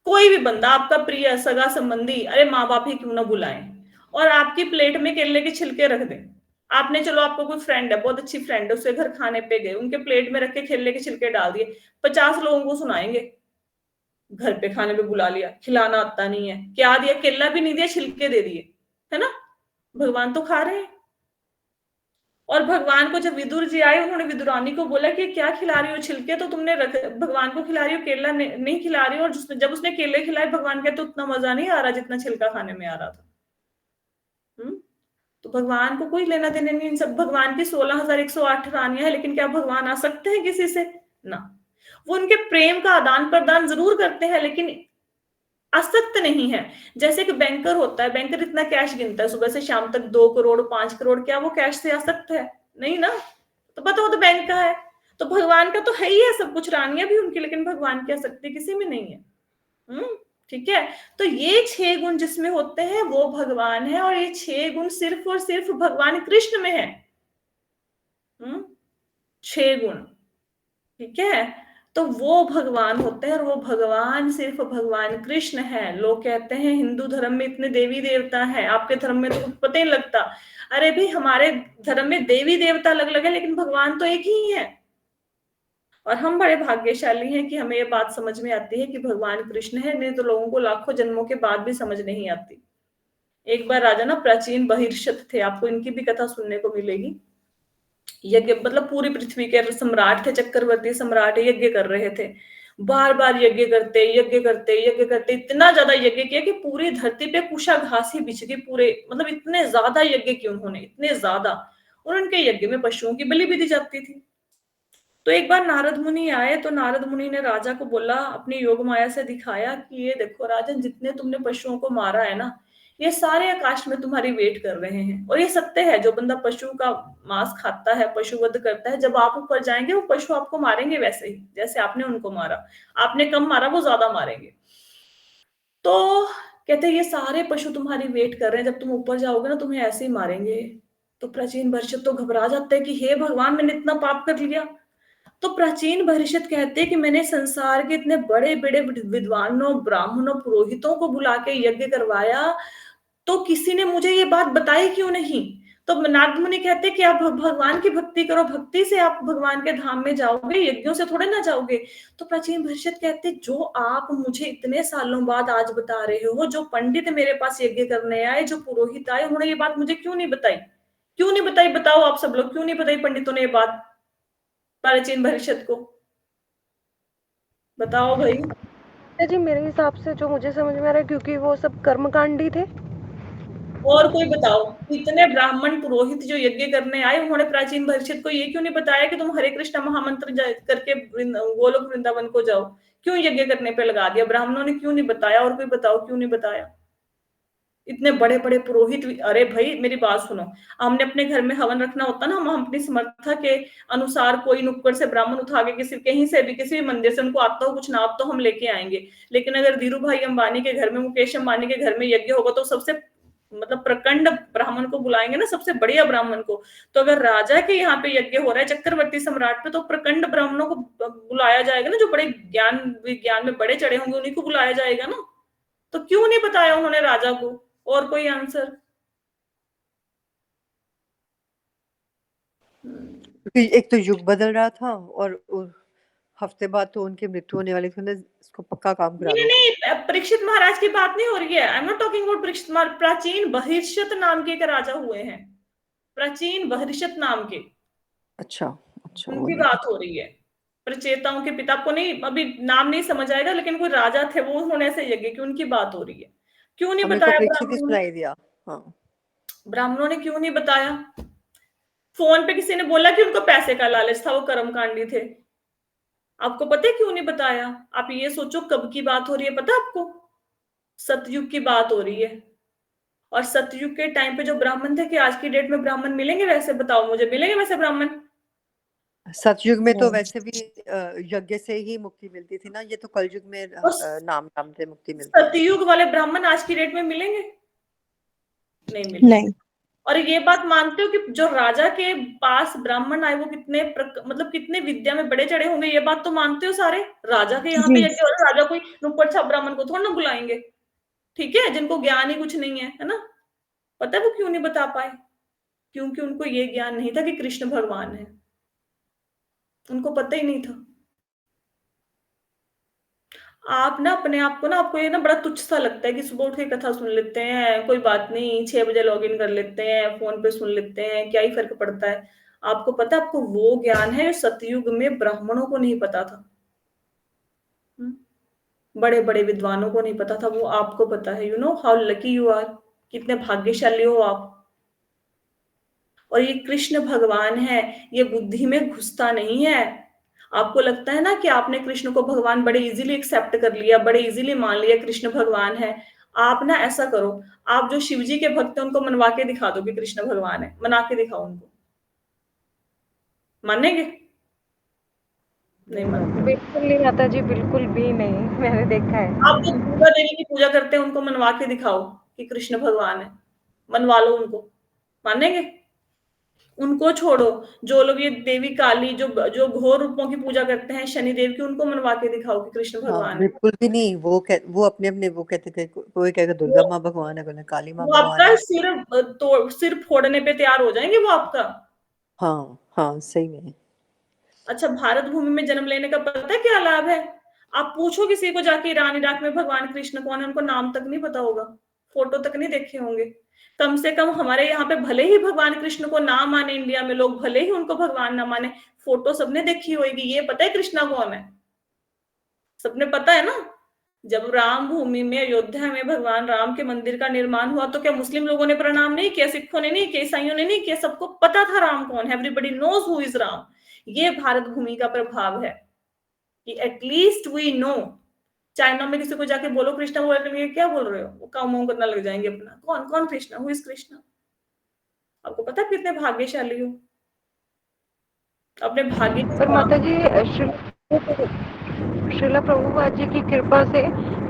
कोई भी बंदा आपका प्रिय सगा संबंधी, अरे माँ बाप ही क्यों ना बुलाएं, और आपकी प्लेट में केले के छिलके रख दें, आपने, चलो आपको कोई फ्रेंड है, बहुत अच्छी फ्रेंड है, उसके घर खाने पे गए, उनके प्लेट में रख के केले के छिलके डाल दिए, 50 लोगों को सुनाएंगे घर पे खाने पे बुला लिया, खिलाना आता नहीं है, क्या दिया? केला भी नहीं दिया, छिलके दे दिए, है ना। भगवान तो खा रहे हैं। और भगवान को जब विदुर जी आए, उन्होंने विदुरानी को बोला कि क्या खिला रही हो छिलके, तो तुमने भगवान को खिला रही हो, केला नहीं खिला रही हो। और जब उसने केले खिलाए, भगवान कहते उतना मजा नहीं आ रहा जितना छिलका खाने में आ रहा था। तो भगवान को कोई लेना देना नहीं इन सब। भगवान की 16,108 रानियां है, लेकिन क्या भगवान आ सकते हैं किसी से? ना। वो उनके प्रेम का आदान प्रदान जरूर करते हैं, लेकिन आसक्त नहीं है। जैसे कि बैंकर होता है, बैंकर इतना कैश गिनता है सुबह से शाम तक, 2 करोड़ 5 करोड़, क्या वो कैश से आसक्त है? नहीं ना। तो पता हो तो बैंक का है। तो भगवान का तो है ही है सब कुछ, रानियां भी उनकी, लेकिन भगवान की आसक्ति किसी में नहीं है। ठीक है। तो ये 6 गुण जिसमें होते हैं वो भगवान है, और ये 6 गुण सिर्फ और सिर्फ भगवान कृष्ण में है। 6 गुण, ठीक है। तो वो भगवान होते हैं, और वो भगवान सिर्फ भगवान कृष्ण है। लोग कहते हैं हिंदू धर्म में इतने देवी देवता हैं, आपके धर्म में तो कुछ पता ही नहीं लगता। अरे भाई, हमारे धर्म में देवी देवता अलग अलग है, लेकिन भगवान तो एक ही है। और हम बड़े भाग्यशाली हैं कि हमें ये बात समझ में आती है कि भगवान कृष्ण है, नहीं तो लोगों को लाखों जन्मों के बाद भी समझ नहीं आती। एक बार राजा ना प्राचीन बहिर्षत थे, आपको इनकी भी कथा सुनने को मिलेगी। यज्ञ मतलब पूरी पृथ्वी के सम्राट थे, चक्रवर्ती सम्राट, यज्ञ कर रहे थे, बार बार यज्ञ करते यज्ञ करते यज्ञ करते, इतना ज्यादा यज्ञ किया कि पूरी धरती पे कुशा घास ही बिछ गई पूरे, मतलब इतने ज्यादा यज्ञ किए उन्होंने, इतने ज्यादा। और उनके यज्ञ में पशुओं की बलि भी दी जाती थी। तो एक बार नारद मुनि आए, तो नारद मुनि ने राजा को बोला, अपनी योग माया से दिखाया कि ये देखो राजन, जितने तुमने पशुओं को मारा है ना, ये सारे आकाश में तुम्हारी वेट कर रहे हैं। और ये सत्य है, जो बंदा पशु का मांस खाता है, पशुवध करता है, जब आप ऊपर जाएंगे वो पशु आपको मारेंगे वैसे ही जैसे आपने उनको मारा। आपने कम मारा, वो ज्यादा मारेंगे। तो कहते ये सारे पशु तुम्हारी वेट कर रहे हैं, जब तुम ऊपर जाओगे ना तुम्हें ऐसे ही मारेंगे। तो प्राचीन भरषत तो घबरा जाते हैं कि हे भगवान, मैंने इतना पाप कर लिया। तो प्राचीन भविष्य कहते हैं कि मैंने संसार के इतने बड़े बड़े विद्वानों, ब्राह्मणों, पुरोहितों को बुला के यज्ञ करवाया, तो किसी ने मुझे ये बात बताई क्यों नहीं? तो नारद मुनि कहते हैं कि आप भगवान की भक्ति करो, भक्ति से आप भगवान के धाम में जाओगे, यज्ञों से थोड़े ना जाओगे। तो प्राचीन भविष्य कहते हैं, जो आप मुझे इतने सालों बाद आज बता रहे हो, जो पंडित मेरे पास यज्ञ करने आए, जो पुरोहित आए, उन्होंने ये बात मुझे क्यों नहीं बताई? क्यों नहीं बताई? बताओ आप सब लोग, क्यों नहीं बताई पंडितों ने ये बात प्राचीन भविष्य को? बताओ भाई। जी मेरे हिसाब से जो मुझे समझ में आ रहा है, क्योंकि वो सब कर्मकांडी थे। और कोई बताओ, इतने ब्राह्मण पुरोहित जो यज्ञ करने आए, उन्होंने प्राचीन भविष्य को ये क्यों नहीं बताया कि तुम हरे कृष्ण महामंत्र करके गोलोक वृंदावन को जाओ? क्यों यज्ञ करने पे लगा दिया? ब्राह्मणों ने क्यों नहीं बताया? और कोई बताओ क्यों नहीं बताया? इतने बड़े बड़े पुरोहित अरे भाई मेरी बात सुनो, हमने अपने घर में हवन रखना होता ना, हम अपनी समर्था के अनुसार कोई नुक्कड़ से ब्राह्मण उठा के किसी कहीं से भी, किसी भी मंदिर से, उनको आता हो कुछ ना आता तो हम लेके आएंगे। लेकिन अगर धीरू भाई अंबानी के घर में, मुकेश अंबानी के घर में यज्ञ होगा, तो सबसे मतलब प्रकंड ब्राह्मण को बुलाएंगे ना, सबसे बढ़िया ब्राह्मण को। तो अगर राजा के यहाँ पे यज्ञ हो रहा है, चक्रवर्ती सम्राट पे, तो प्रकंड ब्राह्मणों को बुलाया जाएगा ना, जो बड़े ज्ञान विज्ञान में बड़े चढ़े होंगे, उन्हीं को बुलाया जाएगा ना। तो क्यों नहीं बताया उन्होंने राजा को? और कोई आंसर? क्योंकि एक तो युग बदल रहा था, और हफ्ते बाद तो उनकी मृत्यु होने वाली थी, इसको पक्का काम करा नहीं दो। नहीं, परीक्षित महाराज की बात नहीं हो रही है। I am not talking about Parikshit Maharaj. प्राचीन बहिर्षत नाम के एक राजा हुए हैं, प्राचीन बहिर्षत नाम के, अच्छा अच्छा, उनकी बात हो रही है। प्रचेताओं के पिता, आपको नहीं अभी नाम नहीं समझ आएगा, लेकिन कोई राजा थे, वो होने से यज्ञ की उनकी बात हो रही है। क्यों नहीं मेरे को बताया परीक्षित ही ब्राह्मणों ने? सुनाई दिया। हाँ, ब्राह्मणों ने क्यों नहीं बताया? फोन पे किसी ने बोला कि उनको पैसे का लालच था, वो कर्मकांडी थे। आपको पता है क्यों नहीं बताया? आप ये सोचो कब की बात हो रही है, पता है आपको? सतयुग की बात हो रही है। और सतयुग के टाइम पे जो ब्राह्मण थे, कि आज की डेट में ब्राह्मण मिलेंगे वैसे? बताओ मुझे, मिलेंगे वैसे ब्राह्मण? सतयुग में तो नहीं। वैसे भी यज्ञ से ही मुक्ति मिलती थी ना, ये तो कलयुग में और नाम नाम से मुक्ति मिलती है। सतयुग वाले ब्राह्मण आज की डेट में मिलेंगे? नहीं मिलेंगे। नहीं। और ये बात मानते हो कि जो राजा के पास ब्राह्मण आए वो कितने मतलब कितने विद्या में बड़े चढ़े होंगे? ये बात तो मानते हो सारे? राजा के यहाँ पे जी। यज्ञ हो रहा है, राजा कोई नुक्कड़ छाप ब्राह्मण को थोड़ा ना बुलाएंगे, ठीक है, जिनको ज्ञान ही कुछ नहीं है ना? पता है वो क्यों नहीं बता पाए? क्योंकि उनको ये ज्ञान नहीं था कि कृष्ण भगवान है, उनको पता ही नहीं था। आप ना अपने आप को ना, आपको ये ना बड़ा तुच्छ सा लगता है कि सुबह उठ के कथा सुन लेते हैं, कोई बात नहीं, 6 बजे लॉग इन कर लेते हैं, फोन पे सुन लेते हैं, क्या ही फर्क पड़ता है। आपको पता है, आपको वो ज्ञान है जो सतयुग में ब्राह्मणों को नहीं पता था, बड़े बड़े विद्वानों को नहीं पता था, वो आपको पता है। You know how lucky you are, कितने भाग्यशाली हो आप। और ये कृष्ण भगवान है, ये बुद्धि में घुसता नहीं है। आपको लगता है ना कि आपने कृष्ण को भगवान बड़े इजीली एक्सेप्ट कर लिया, बड़े इजीली मान लिया कृष्ण भगवान है। आप ना ऐसा करो, आप जो शिव जी के भक्त हैं उनको मनवा के दिखा दो कि कृष्ण भगवान है, मना के दिखाओ उनको, मानेंगे? नहीं मानेंगे। बिल्कुल नहीं माता जी, बिल्कुल भी नहीं, मैंने देखा है। आप जो दुर्गा देवी की पूजा करते हैं उनको मनवा के दिखाओ कि कृष्ण भगवान है, मनवा लो उनको, मानेंगे? उनको छोड़ो, जो लोग ये देवी काली, जो जो घोर रूपों की पूजा करते हैं शनि देव की, उनको मनवा के दिखाओ कि कृष्ण हाँ भगवान है। बिल्कुल भी नहीं, वो अपने अपने वो कहते थे, कोई कहेगा दुर्गा वो माँ भगवान है, कोई काली माँ वो भगवान आपका है। सिर फोड़ने पे तैयार हो जाएंगे वो आपका। हाँ हाँ सही में। अच्छा, भारत भूमि में जन्म लेने का पता है क्या लाभ है? आप पूछो किसी को जाके ईरान इराक में भगवान कृष्ण कौन है, उनको नाम तक नहीं पता होगा, फोटो तक नहीं देखे होंगे। कम से कम हमारे यहाँ पे भले ही भगवान कृष्ण को ना माने, इंडिया में लोग भले ही उनको भगवान ना माने, फोटो सबने देखी होगी, ये पता है कृष्णा कौन है, सबने पता है ना। जब राम भूमि में अयोध्या में भगवान राम के मंदिर का निर्माण हुआ तो क्या मुस्लिम लोगों ने प्रणाम नहीं किया, सिखों ने नहीं किया, ईसाइयों ने नहीं किया? सबको पता था राम कौन है, everybody knows who is Ram. ये भारत भूमि का प्रभाव है कि एटलीस्ट वी नो। चाइना में किसी को जाके बोलो कृष्णा बोल रहे क्या बोल रहे हो, वो काम करना लग जाएंगे अपना, कौन कौन कृष्णा, हु इज कृष्णा। आपको पता है कितने भाग्यशाली हो, अपने भाग्य के पर माता साथ। जी, श्रीला प्रभुपाद जी की कृपा से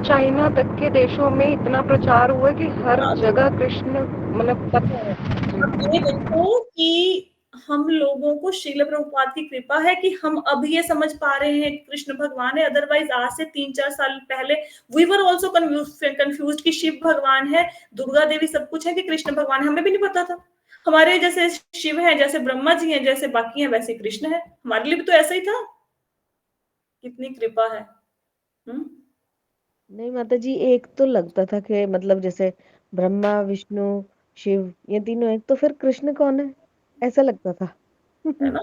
चाइना तक के देशों में इतना प्रचार हुआ कि हर जगह कृष्ण मतलब पता है अब जी। ये देखो कि हम लोगों को श्रील प्रभुपाद की कृपा है कि हम अब ये समझ पा रहे हैं कि कृष्ण भगवान है, अदरवाइज आज से 3-4 साल पहले वी वर ऑल्सो कंफ्यूज कि शिव भगवान है, दुर्गा देवी सब कुछ है, कि कृष्ण भगवान है, हमें भी नहीं पता था। हमारे जैसे शिव है, जैसे ब्रह्मा जी हैं, जैसे बाकी हैं, वैसे कृष्ण है, हमारे लिए भी तो ऐसा ही था। कितनी कृपा है। नहीं माता जी, एक तो लगता था कि मतलब जैसे ब्रह्मा विष्णु शिव ये तीनों एक, तो फिर कृष्ण कौन है, ऐसा लगता था। है ना?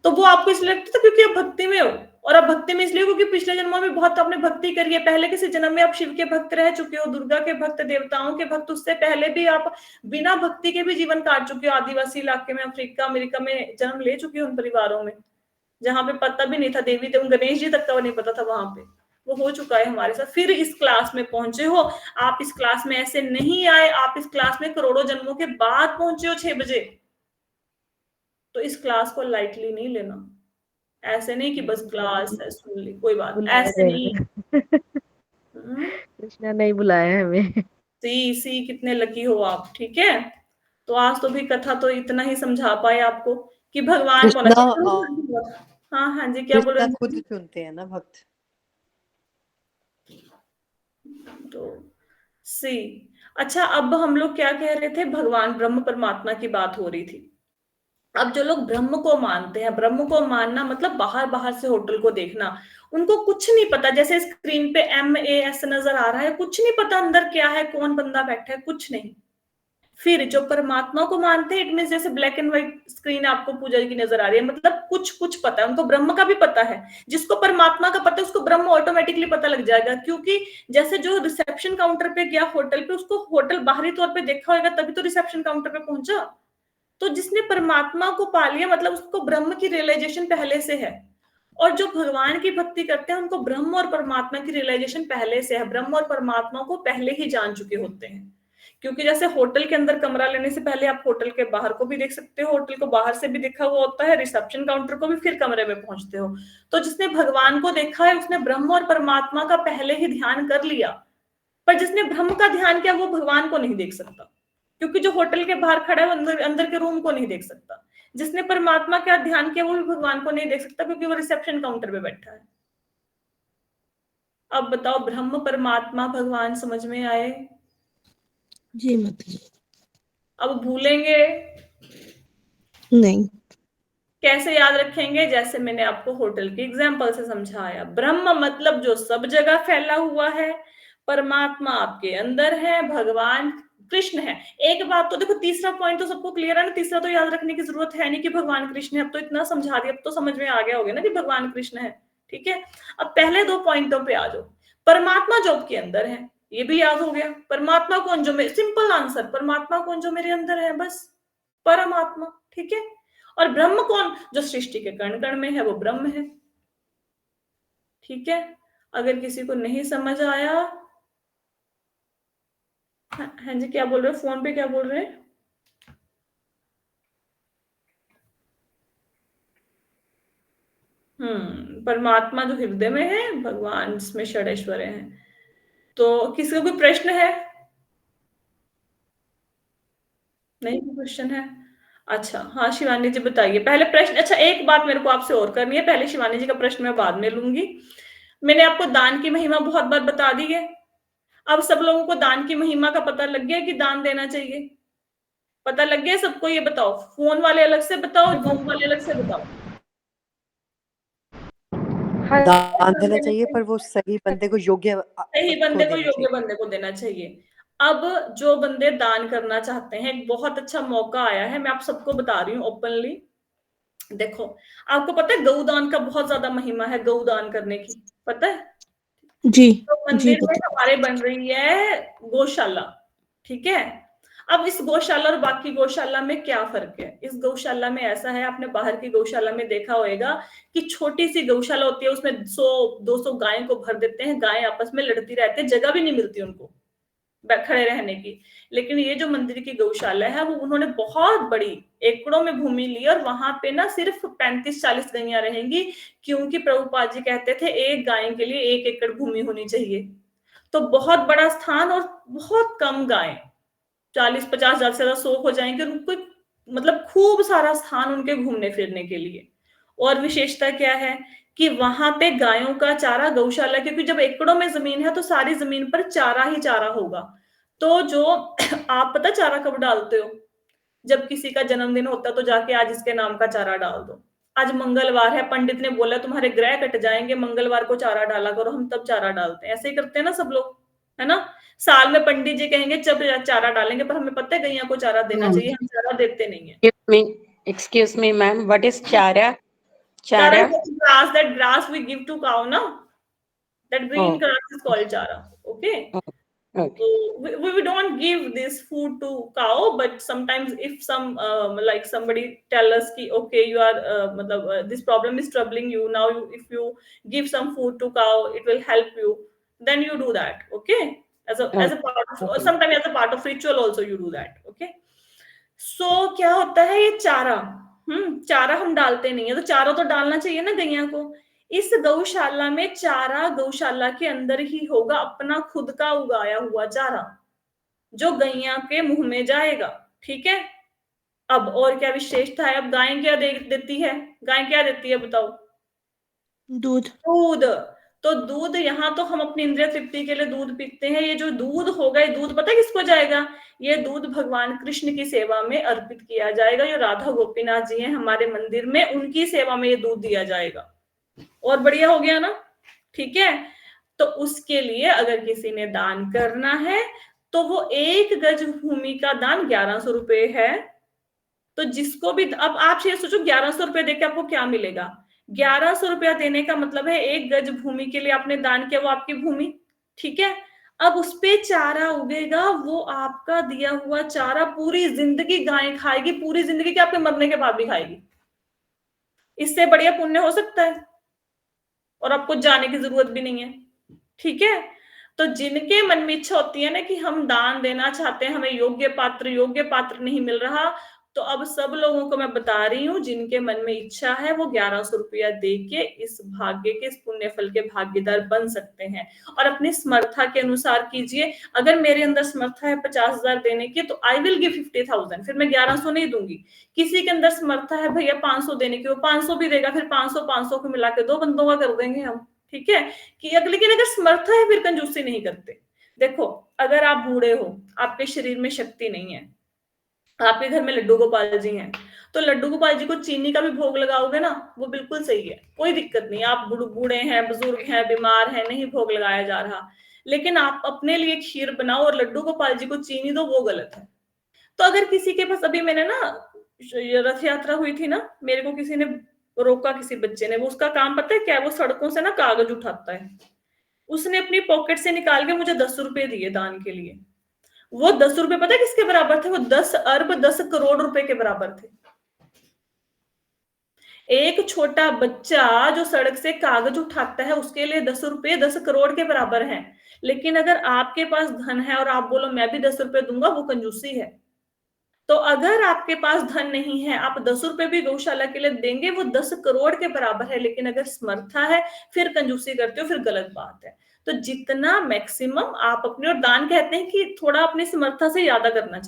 तो वो आपको इसलिए लगता था क्योंकि आप भक्ति में हो, और आप भक्ति में इसलिए क्योंकि पिछले जन्मों में बहुत आपने भक्ति करी है, पहले किसी जन्म में आप शिव के भक्त रह चुके हो, दुर्गा के भक्त, देवताओं के भक्त, उससे पहले भी आप बिना भक्ति के भी जीवन काट चुके हो, आदिवासी इलाके में, अफ्रीका अमेरिका में जन्म ले चुके हो उन परिवारों में जहां पे पता भी नहीं था, देवी देव गणेश जी तक का नहीं पता था वहां पे। वो हो चुका है हमारे साथ, फिर इस क्लास में पहुंचे हो आप। इस क्लास में ऐसे नहीं आए, आप इस क्लास में करोड़ों जन्मों के बाद पहुंचे हो 6 बजे। तो इस क्लास को लाइटली नहीं लेना, ऐसे नहीं कि बस क्लास है सुन ली कोई बात, बुलाया ऐसे नहीं। गया। हम्म, कृष्णा नहीं बुलाया है हमें। सी कितने लकी हो आप, ठीक है। तो आज तो भी कथा तो इतना ही समझा पाए आपको कि भगवान कौन कृष्णा है। हाँ हाँ जी, क्या बोल कृष्णा रहे खुद हैं? चुनते हैं ना भक्त। तो सी, अच्छा, अब हम लोग क्या कह रहे थे, भगवान ब्रह्म परमात्मा की बात हो रही थी। अब जो लोग ब्रह्म को मानते हैं, ब्रह्म को मानना मतलब बाहर बाहर से होटल को देखना, उनको कुछ नहीं पता, जैसे स्क्रीन पे MAS नजर आ रहा है, कुछ नहीं पता अंदर क्या है, कौन बंदा बैठा है, कुछ नहीं। फिर जो परमात्मा को मानते हैं, इट मीन जैसे ब्लैक एंड व्हाइट स्क्रीन आपको पूजा की नजर आ रही है, मतलब कुछ कुछ पता है उनको, ब्रह्म का भी पता है। जिसको परमात्मा का पता है उसको ब्रह्म ऑटोमेटिकली पता लग जाएगा, क्योंकि जैसे जो रिसेप्शन काउंटर पे गया होटल पे, उसको होटल बाहरी तौर पे देखा होगा तभी तो रिसेप्शन काउंटर पे पहुंचा। तो जिसने परमात्मा को पा लिया मतलब उसको ब्रह्म की रियलाइजेशन पहले से है। और जो भगवान की भक्ति करते हैं उनको ब्रह्म और परमात्मा की रियलाइजेशन पहले से है, ब्रह्म और परमात्मा को पहले ही जान चुके होते हैं। क्योंकि जैसे होटल के अंदर कमरा लेने से पहले आप होटल के बाहर को भी देख सकते हो, होटल को बाहर से भी देखा हुआ होता है, रिसेप्शन काउंटर को भी, फिर कमरे में पहुंचते हो। तो जिसने भगवान को देखा है उसने ब्रह्म और परमात्मा का पहले ही ध्यान कर लिया, पर जिसने ब्रह्म का ध्यान किया वो भगवान को नहीं देख सकता, क्योंकि जो होटल के बाहर खड़ा है वो अंदर के रूम को नहीं देख सकता। जिसने परमात्मा का ध्यान किया वो भी भगवान को नहीं देख सकता, क्योंकि वो रिसेप्शन काउंटर पे बैठा है। अब बताओ, ब्रह्म परमात्मा भगवान समझ में आए? जी माता जी। अब भूलेंगे? नहीं। कैसे याद रखेंगे? जैसे मैंने आपको होटल के एग्जाम्पल से समझाया, ब्रह्म मतलब जो सब जगह फैला हुआ है, परमात्मा आपके अंदर है, भगवान कृष्ण है। एक बात तो देखो, तीसरा पॉइंट तो सबको क्लियर है ना, तीसरा तो याद रखने की जरूरत है नहीं कि भगवान कृष्ण है। अब तो इतना समझा दिया, अब तो समझ में आ गया होगा ना कि भगवान कृष्ण है। ठीक है, अब पहले दो पॉइंटों पे आ जाओ। परमात्मा जो आपके अंदर है, ये भी याद हो गया। परमात्मा कौन? जो मेरे, सिंपल आंसर, परमात्मा कौन? जो मेरे अंदर है, बस परमात्मा। ठीक है, और ब्रह्म कौन? जो सृष्टि के कण कण में है, वो ब्रह्म है। ठीक है, अगर किसी को नहीं समझ आया, हाँ जी, क्या बोल रहे हो? फोन पे क्या बोल रहे हैं? परमात्मा जो हृदय में है, भगवान जिसमें षडेश्वर है। तो किसी को कोई प्रश्न है? नहीं, कोई क्वेश्चन है? अच्छा, हाँ शिवानी जी बताइए पहले प्रश्न। अच्छा, एक बात मेरे को आपसे और करनी है, पहले शिवानी जी का प्रश्न मैं बाद में लूंगी। मैंने आपको दान की महिमा बहुत बार बता दी है। अब सब लोगों को दान की महिमा का पता लग गया कि दान देना चाहिए? पता लग गया सबको? ये बताओ, फोन वाले अलग से बताओ, जूम वाले अलग से बताओ। हाँ दान देना चाहिए, पर वो सही बंदे को योग्य सही को बंदे को, देना योग्य चाहिए। बंदे को देना चाहिए। अब जो बंदे दान करना चाहते हैं, एक बहुत अच्छा मौका आया है, मैं आप सबको बता रही हूँ ओपनली। देखो, आपको पता है गौदान का बहुत ज्यादा महिमा है, गौदान करने की, पता है? जी तो जी मंदिर में पता। हमारे बन रही है गौशाला। ठीक है, अब इस गौशाला और बाकी गौशाला में क्या फर्क है? इस गौशाला में ऐसा है, आपने बाहर की गौशाला में देखा होगा कि छोटी सी गौशाला होती है, उसमें 100-200 गायों को भर देते हैं, गायें आपस में लड़ती रहती है, जगह भी नहीं मिलती उनको खड़े रहने की। लेकिन ये जो मंदिर की गौशाला है, वो उन्होंने बहुत बड़ी एकड़ों में भूमि ली, और वहां पे ना सिर्फ 35-40 गैया रहेंगी, क्योंकि प्रभुपाद जी कहते थे एक गाय के लिए 1 एकड़ भूमि होनी चाहिए। तो बहुत बड़ा स्थान और बहुत कम गाय, 40-50 हजार से ज्यादा 100 हो जाएंगे, उनको मतलब खूब सारा स्थान उनके घूमने फिरने के लिए। और विशेषता क्या है कि वहां पे गायों का चारा, गौशाला, क्योंकि जब एकड़ों में जमीन है तो सारी जमीन पर चारा ही चारा होगा। तो जो आप पता चारा कब डालते हो? जब किसी का जन्मदिन होता है तो जाके आज इसके नाम का चारा डाल दो। आज मंगलवार है, पंडित ने बोला तुम्हारे ग्रह कट जाएंगे, मंगलवार को चारा डाला करो, हम तब चारा डालते हैं। ऐसे ही करते हैं ना सब लोग, है ना? साल में पंडित जी कहेंगे जब चारा डालेंगे, पर हमें पता है गैया को चारा देना चाहिए, हम चारा देते नहीं है। Excuse me, ma'am. What is chara? Chara Chara? is grass, that grass we give to cow, no? That green Oh, grass is called chara. Okay. oh, okay. So we don't give this food to cow, but sometimes if some like somebody tell us ki okay, you are this problem is troubling you now, if you give some food to cow it will help you, then you do that. Okay, as a part of, sometimes as a part of ritual also you do that. Okay, so क्या होता है ये चारा? चारा हम डालते नहीं है, तो चारा तो डालना चाहिए ना गैया को। इस गौशाला में चारा गौशाला के अंदर ही होगा, अपना खुद का उगाया हुआ चारा जो गैया के मुंह में जाएगा। ठीक है, अब और क्या विशेषता है? अब गाय क्या देती है? गाय क्या देती है बताओ? दूध। दूध। तो दूध, यहाँ तो हम अपनी इंद्रिय तृप्ति के लिए दूध पीते हैं। ये जो दूध होगा, ये दूध पता है किसको जाएगा? ये दूध भगवान कृष्ण की सेवा में अर्पित किया जाएगा। जो राधा गोपीनाथ जी हैं हमारे मंदिर में, उनकी सेवा में ये दूध दिया जाएगा। और बढ़िया हो गया ना? ठीक है, तो उसके लिए अगर किसी ने दान करना है तो वो 1 गज भूमि का दान 1100 रुपए है। तो जिसको भी, अब आप ये सोचो 1100 रुपए देके आपको क्या मिलेगा? 1100 रुपया देने का मतलब है 1 गज भूमि के लिए आपने दान किया, वो आपकी भूमि। ठीक है, अब उस पे चारा उगेगा, वो आपका दिया हुआ चारा पूरी जिंदगी गाय खाएगी, पूरी जिंदगी के आपके मरने के बाद भी खाएगी। इससे बढ़िया पुण्य हो सकता है? और आपको जाने की जरूरत भी नहीं है। ठीक है, तो जिनके मन में इच्छा होती है ना कि हम दान देना चाहते हैं, हमें योग्य पात्र नहीं मिल रहा, तो अब सब लोगों को मैं बता रही हूँ, जिनके मन में इच्छा है वो 1100 रुपया दे के इस भाग्य के, इस पुण्य फल के भागीदार बन सकते हैं। और अपनी समर्था के अनुसार कीजिए। अगर मेरे अंदर समर्था है 50,000 देने की, तो आई विल गिव 50,000, फिर मैं 1100 नहीं दूंगी। किसी के अंदर समर्था है भैया 500 देने की, वो 500 भी देगा, फिर 500 को मिला के 2 बंदों का कर देंगे हम, ठीक है कि लेकिन अगर समर्था है फिर कंजूसी नहीं करते। देखो, अगर आप बूढ़े हो, आपके शरीर में शक्ति नहीं है, आपके घर में लड्डू गोपाल जी हैं, तो लड्डू गोपाल जी को चीनी का भी भोग लगाओगे ना, वो बिल्कुल सही है, कोई दिक्कत नहीं। आप बूढ़े हैं, बुजुर्ग हैं, बीमार हैं, नहीं भोग लगाया जा रहा, लेकिन आप अपने लिए खीर बनाओ और लड्डू गोपाल जी को चीनी दो, वो गलत है। तो अगर किसी के पास, अभी मैंने ना रथ यात्रा हुई थी ना, मेरे को किसी ने रोका, किसी बच्चे ने, वो उसका काम पता है क्या है, वो सड़कों से ना कागज उठाता है। उसने अपनी पॉकेट से निकाल के मुझे 10 रुपए दिए दान के लिए। वो 10 रुपए पता है किसके बराबर थे? वो 10 अरब 10 करोड़ रुपए के बराबर थे। एक छोटा बच्चा जो सड़क से कागज उठाता है, उसके लिए 10 रुपए 10 करोड़ के बराबर हैं। लेकिन अगर आपके पास धन है और आप बोलो मैं भी 10 रुपए दूंगा, वो कंजूसी है। तो अगर आपके पास धन नहीं है, आप 10 रुपए भी गौशाला के लिए देंगे, वो 10 करोड़ के बराबर है। लेकिन अगर समर्था है, फिर कंजूसी करते हो, फिर गलत बात है। तो जितना मैक्सिमम आप अपने, और दान कहते हैं कि थोड़ा अपनी समर्था से ज्यादा करना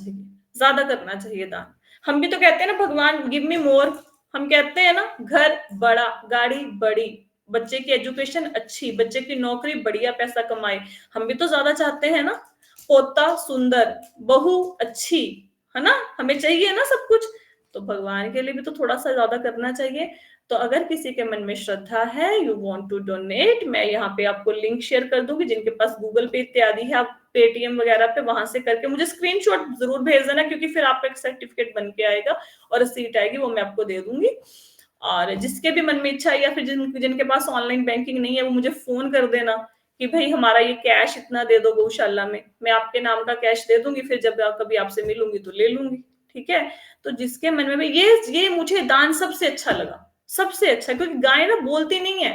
चाहिए दान। हम भी तो कहते हैं ना, भगवान गिव मी मोर, हम कहते हैं ना, घर बड़ा, गाड़ी बड़ी, बच्चे की एजुकेशन अच्छी, बच्चे की नौकरी, बढ़िया पैसा कमाए, हम भी तो ज्यादा चाहते हैं ना। पोता सुंदर, बहू अच्छी, है ना, हमें चाहिए ना सब कुछ। तो भगवान के लिए भी तो थोड़ा सा ज्यादा करना चाहिए। तो अगर किसी के मन में श्रद्धा है, यू वांट टू डोनेट, मैं यहाँ पे आपको लिंक शेयर कर दूंगी, जिनके पास गूगल पे इत्यादि है, आप पेटीएम वगैरह पे वहां से करके मुझे स्क्रीनशॉट जरूर भेज देना, क्योंकि फिर आपका एक सर्टिफिकेट बन के आएगा और रिसीट आएगी, वो मैं आपको दे दूंगी। और जिसके भी मन में इच्छा है, या फिर जिनके पास ऑनलाइन बैंकिंग नहीं है, वो मुझे फोन कर देना कि भाई हमारा ये कैश इतना दे दो गौशाला में, मैं आपके नाम का कैश दे दूंगी, फिर जब कभी आपसे मिलूंगी तो ले लूंगी, ठीक है। तो जिसके मन में ये मुझे दान सबसे अच्छा लगा, सबसे अच्छा, क्योंकि गाय ना बोलती नहीं है।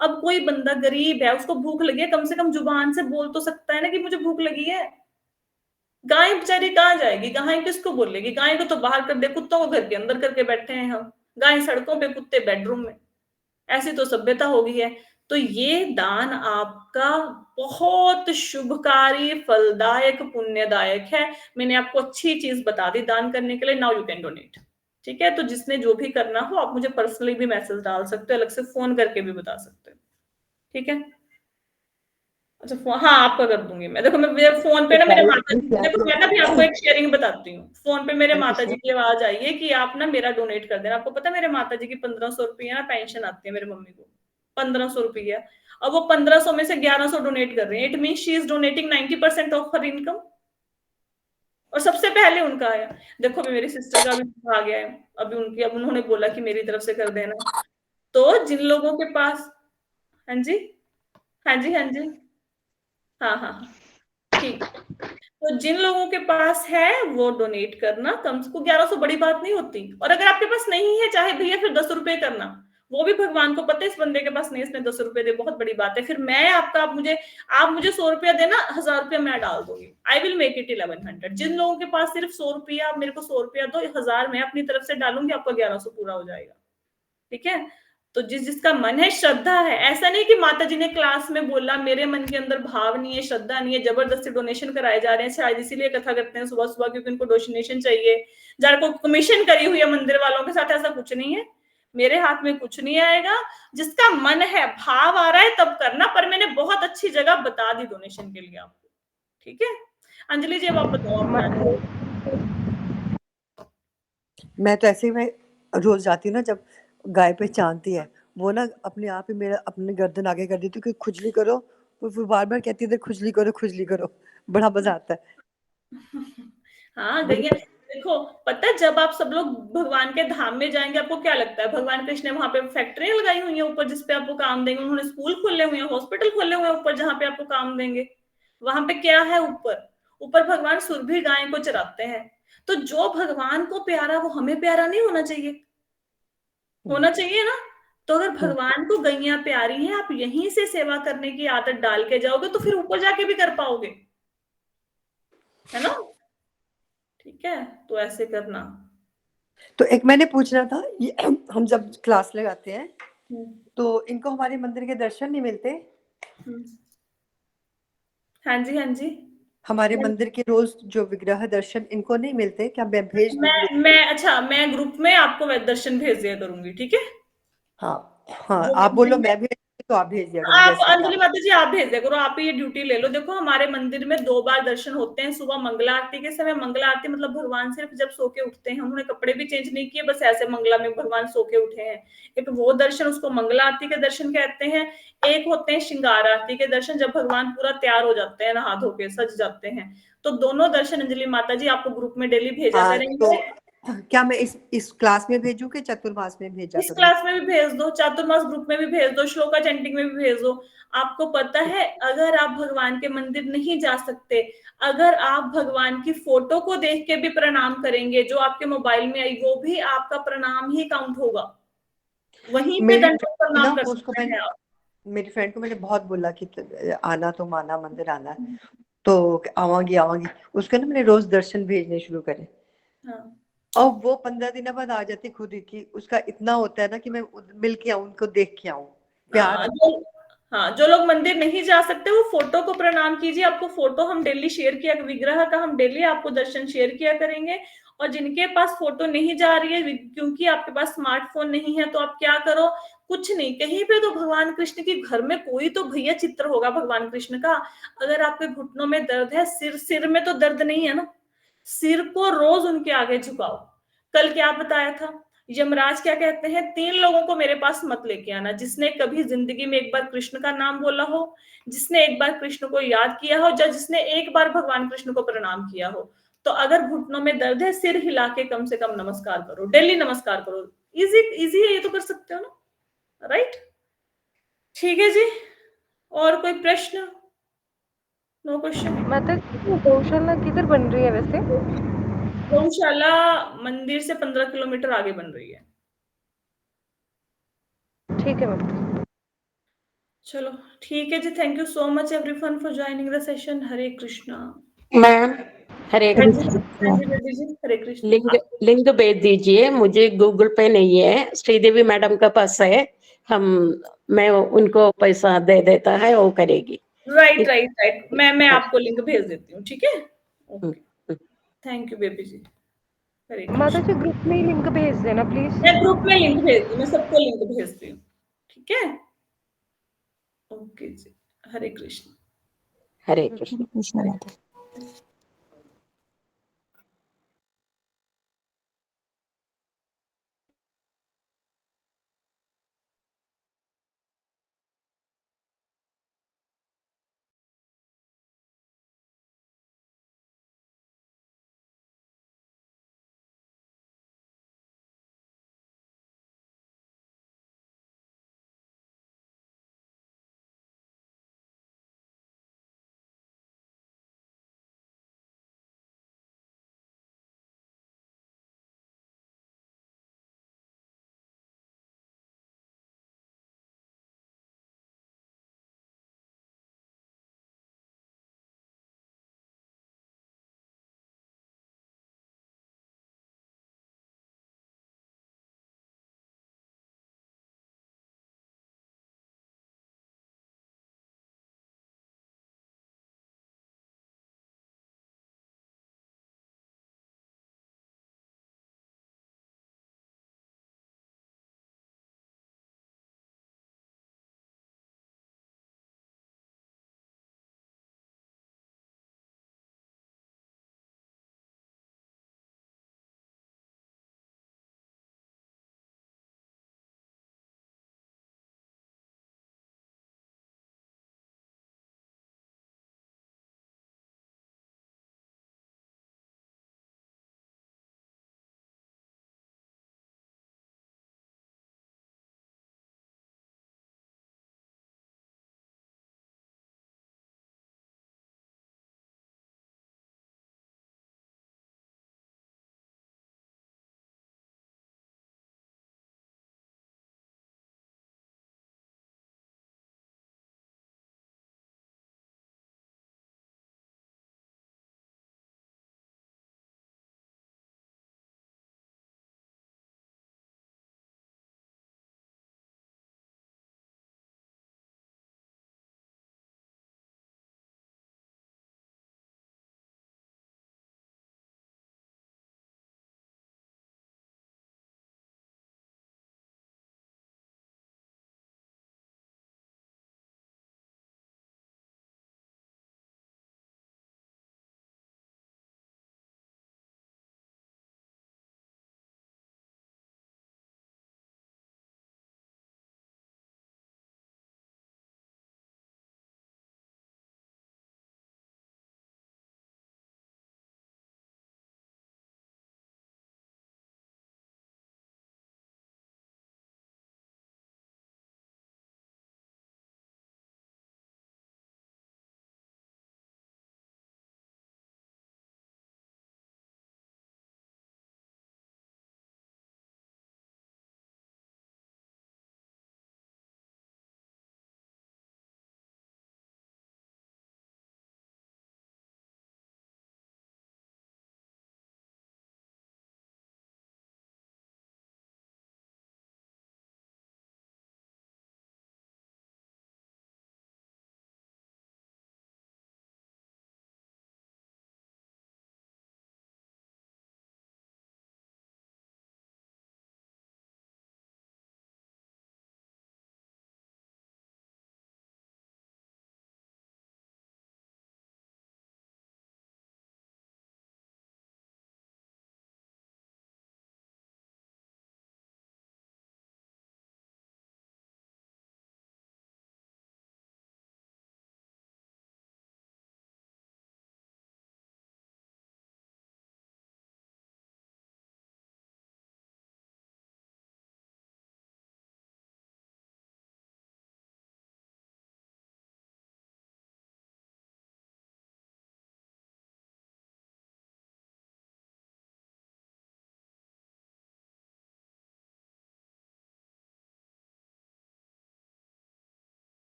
अब कोई बंदा गरीब है, उसको भूख लगी है, कम से कम जुबान से बोल तो सकता है ना कि मुझे भूख लगी है। गाय बेचारी कहाँ जाएगी? गाय किसको बोलेगी? गाय को तो बाहर कर दे, कुत्तों को घर के अंदर करके बैठे हैं हम, गाय सड़कों पे, कुत्ते बेडरूम में, ऐसी तो सभ्यता हो गई है। तो ये दान आपका बहुत शुभकारी, फलदायक, पुण्यदायक है। मैंने आपको अच्छी चीज बता दी दान करने के लिए। नाउ यू कैन डोनेट, ठीक है। तो जिसने जो भी करना हो, आप मुझे पर्सनली भी मैसेज डाल सकते हो, अलग से फोन करके भी बता सकते हो, ठीक है। अच्छा, हाँ आपका कर दूंगी मैं। देखो, मैं मेरे फोन पे ना, मेरे माता जी, देखो मैं ना भी आपको एक शेयरिंग बताती हूँ। फोन पे मेरे माता जी की आवाज आई है कि आप ना मेरा डोनेट कर देना। आपको पता है मेरे माता जी की 1500 रुपया ना पेंशन आती है मेरे मम्मी को, 1500 रुपया। अब वो 1500 में से 1100 डोनेट कर रहे हैं। It mean she is donating 90% of her income, और सबसे पहले उनका आया। देखो अभी मेरी सिस्टर का भी आ गया है, अभी उनकी, अब उन्होंने बोला कि मेरी तरफ से कर देना। तो जिन लोगों के पास, हाँ जी, हाँ जी, हाँ जी, हाँ हाँ हाँ, ठीक। तो जिन लोगों के पास है वो डोनेट करना, कम से कम 1100 बड़ी बात नहीं होती। और अगर आपके पास नहीं है, चाहे भैया फिर 10 रुपए करना, वो भी भगवान को पता है इस बंदे के पास नहीं, इसने 10 रुपए दे, बहुत बड़ी बात है। फिर मैं आपका, आप मुझे 100 रुपया देना, 1000 रुपया मैं डाल दूंगी, आई विल मेक इट 1100। जिन लोगों के पास सिर्फ 100 रुपया, आप मेरे को 100 रुपया दो, 1000 मैं अपनी तरफ से डालूंगी, आपका 1100 पूरा हो जाएगा, ठीक है। तो जिसका मन है, श्रद्धा है, ऐसा नहीं कि माता जी ने क्लास में बोला, मेरे मन के अंदर भाव नहीं है, श्रद्धा नहीं है, जबरदस्ती डोनेशन कराए जा रहे हैं। शायद इसीलिए कथा करते हैं सुबह सुबह, क्योंकि उनको डोनेशन चाहिए, जार को कमीशन करी हुई है मंदिर वालों के साथ। ऐसा कुछ नहीं है, मेरे हाथ में कुछ नहीं आएगा। जिसका मन है, भाव आ रहा है, तब करना। पर मैंने बहुत अच्छी जगह बता दी डोनेशन के लिए आपको, ठीक है। अंजलि जी अब आप बताओ। मैं तो ऐसे ही, मैं रोज जाती हूँ ना, जब गाय पे चांदती है, वो ना अपने आप ही मेरा अपने गर्दन आगे कर देती हूँ कि खुजली करो, वो फिर बार बार कहती है खुजली करो, खुजली करो, बड़ा मजा आता है। हाँ बड़ी गैया, देखो पता है, जब आप सब लोग भगवान के धाम में जाएंगे, आपको क्या लगता है? भगवान कृष्ण ने वहां पे फैक्ट्रियां लगाई हुई हैं ऊपर, जिसपे आपको काम देंगे। उन्होंने स्कूल खोले हुए हैं, हॉस्पिटल खोले हुए हैं ऊपर, जहाँ पे आपको काम देंगे। वहां पे क्या है? ऊपर ऊपर भगवान सुरभि गाय को चराते हैं। तो जो भगवान को प्यारा, वो हमें प्यारा नहीं होना चाहिए? होना चाहिए ना। तो तो अगर भगवान को गैया प्यारी है, आप यहीं से सेवा करने की आदत डाल के जाओगे तो फिर ऊपर जाके भी कर पाओगे, है ना? ठीक है, तो ऐसे करना। तो एक मैंने पूछना था, ये हम जब क्लास लगाते हैं हम्म, तो इनको हमारे मंदिर के दर्शन नहीं मिलते? हम्म। हाँ जी, हाँ जी। हमारे मंदिर के रोज जो विग्रह दर्शन इनको नहीं मिलते क्या? मैं भेज दूँ ग्रुप? मैं ग्रुप में आपको दर्शन भेज दिया करूंगी, ठीक है? हाँ हाँ, जो आप बोलो मंदिर में मैं भेज दूँ, तो आप भेज दिया करो आप, जैसे भी अंजलि आप। माता जी आप भेज दिया करो, आप ये ड्यूटी ले लो। देखो हमारे मंदिर में 2 बार दर्शन होते हैं, सुबह मंगला आरती के समय। मंगला आरती मतलब भगवान सिर्फ जब सो के उठते हैं, उन्होंने कपड़े भी चेंज नहीं किए, बस ऐसे मंगला में भगवान सो के उठे हैं। एक वो दर्शन, उसको मंगला आरती के दर्शन कहते हैं। एक होते हैं श्रृंगार आरती के दर्शन, जब भगवान पूरा तैयार हो जाते हैं, नहा धो के सज जाते हैं। तो दोनों दर्शन अंजलि माता जी आपको ग्रुप में डेली भेजा हाँ, करेंगे। तो क्या मैं इस क्लास में भेजूँ कि चतुर्मास में भेजा इस करूँ? क्लास में भी भेज दो, चातुर्मास ग्रुप में भी भेज दो, श्लोका चैंटिंग में भी भेज दो। आपको पता है, अगर आप भगवान के मंदिर नहीं जा सकते, अगर आप भगवान की फोटो को देख के भी प्रणाम करेंगे, जो आपके मोबाइल में आई, वो भी आपका प्रणाम ही काउंट होगा। वहीं पे मेरी दंडवत फ्रेंड ना, प्रणाम कर उसको सकते मैंने हैं आप। मेरी फ्रेंड को मैंने बहुत बोला कि आना, तुम आना, मंदिर आना, तो आवांगी आवांगी। उसके ना मैंने रोज दर्शन भेजने शुरू करे, हाँ, और वो 15 दिन बाद आ जाती खुद ही। की उसका इतना होता है ना कि मैं मिल के आऊं, उनको देख के आऊं, प्यार हाँ, आता जो लोग मंदिर नहीं जा सकते वो फोटो को प्रणाम कीजिए। आपको फोटो हम डेली शेयर किया, विग्रह का हम डेली आपको दर्शन शेयर किया करेंगे। और जिनके पास फोटो नहीं जा रही है, क्योंकि आपके पास स्मार्टफोन नहीं है, तो आप क्या करो, कुछ नहीं, कहीं पे तो भगवान कृष्ण की, घर में कोई तो भैया चित्र होगा भगवान कृष्ण का। अगर आपके घुटनों में दर्द है, सिर में तो दर्द नहीं है ना, सिर को रोज उनके आगे झुकाओ। कल क्या बताया था, यमराज क्या कहते हैं, 3 लोगों को मेरे पास मत लेके आना, जिसने कभी जिंदगी में एक बार कृष्ण का नाम बोला हो, जिसने एक बार कृष्ण को याद किया हो, या जिसने एक बार भगवान कृष्ण को प्रणाम किया हो। तो अगर घुटनों में दर्द है, सिर हिला के कम से कम नमस्कार करो, डेली नमस्कार करो। इजी इजी है, ये तो कर सकते हो ना, राइट? ठीक है जी, और कोई प्रश्न? No question. माता जी, गौशाला किधर बन रही है वैसे? गौशाला मंदिर से 15 किलोमीटर आगे बन रही है। ठीक है मैम। चलो ठीक है जी, thank you so much everyone for joining the session. Hare Krishna. Ma'am, Hare हाँ जी, कृष्ण। हाँ जी बेबी जी, हरे कृष्ण। लिंक लिंक भेज दीजिए, मुझे गूगल पे नहीं है, श्रीदेवी मैडम का पास है। मैं उनको पैसा दे देता है, वो करेगी। राइट राइट राइट, मैं आपको लिंक भेज देती हूँ, ठीक है? हम्म, okay, thank you baby ji, हरे माता कृष्ण। जी, ग्रुप में ही लिंक भेज देना प्लीज। मैं ग्रुप में लिंक भेजती हूँ, मैं सबको लिंक भेजती हूँ, ठीक है? ओके जी, हरे कृष्ण। हरे कृष्ण। कृष्ण माता।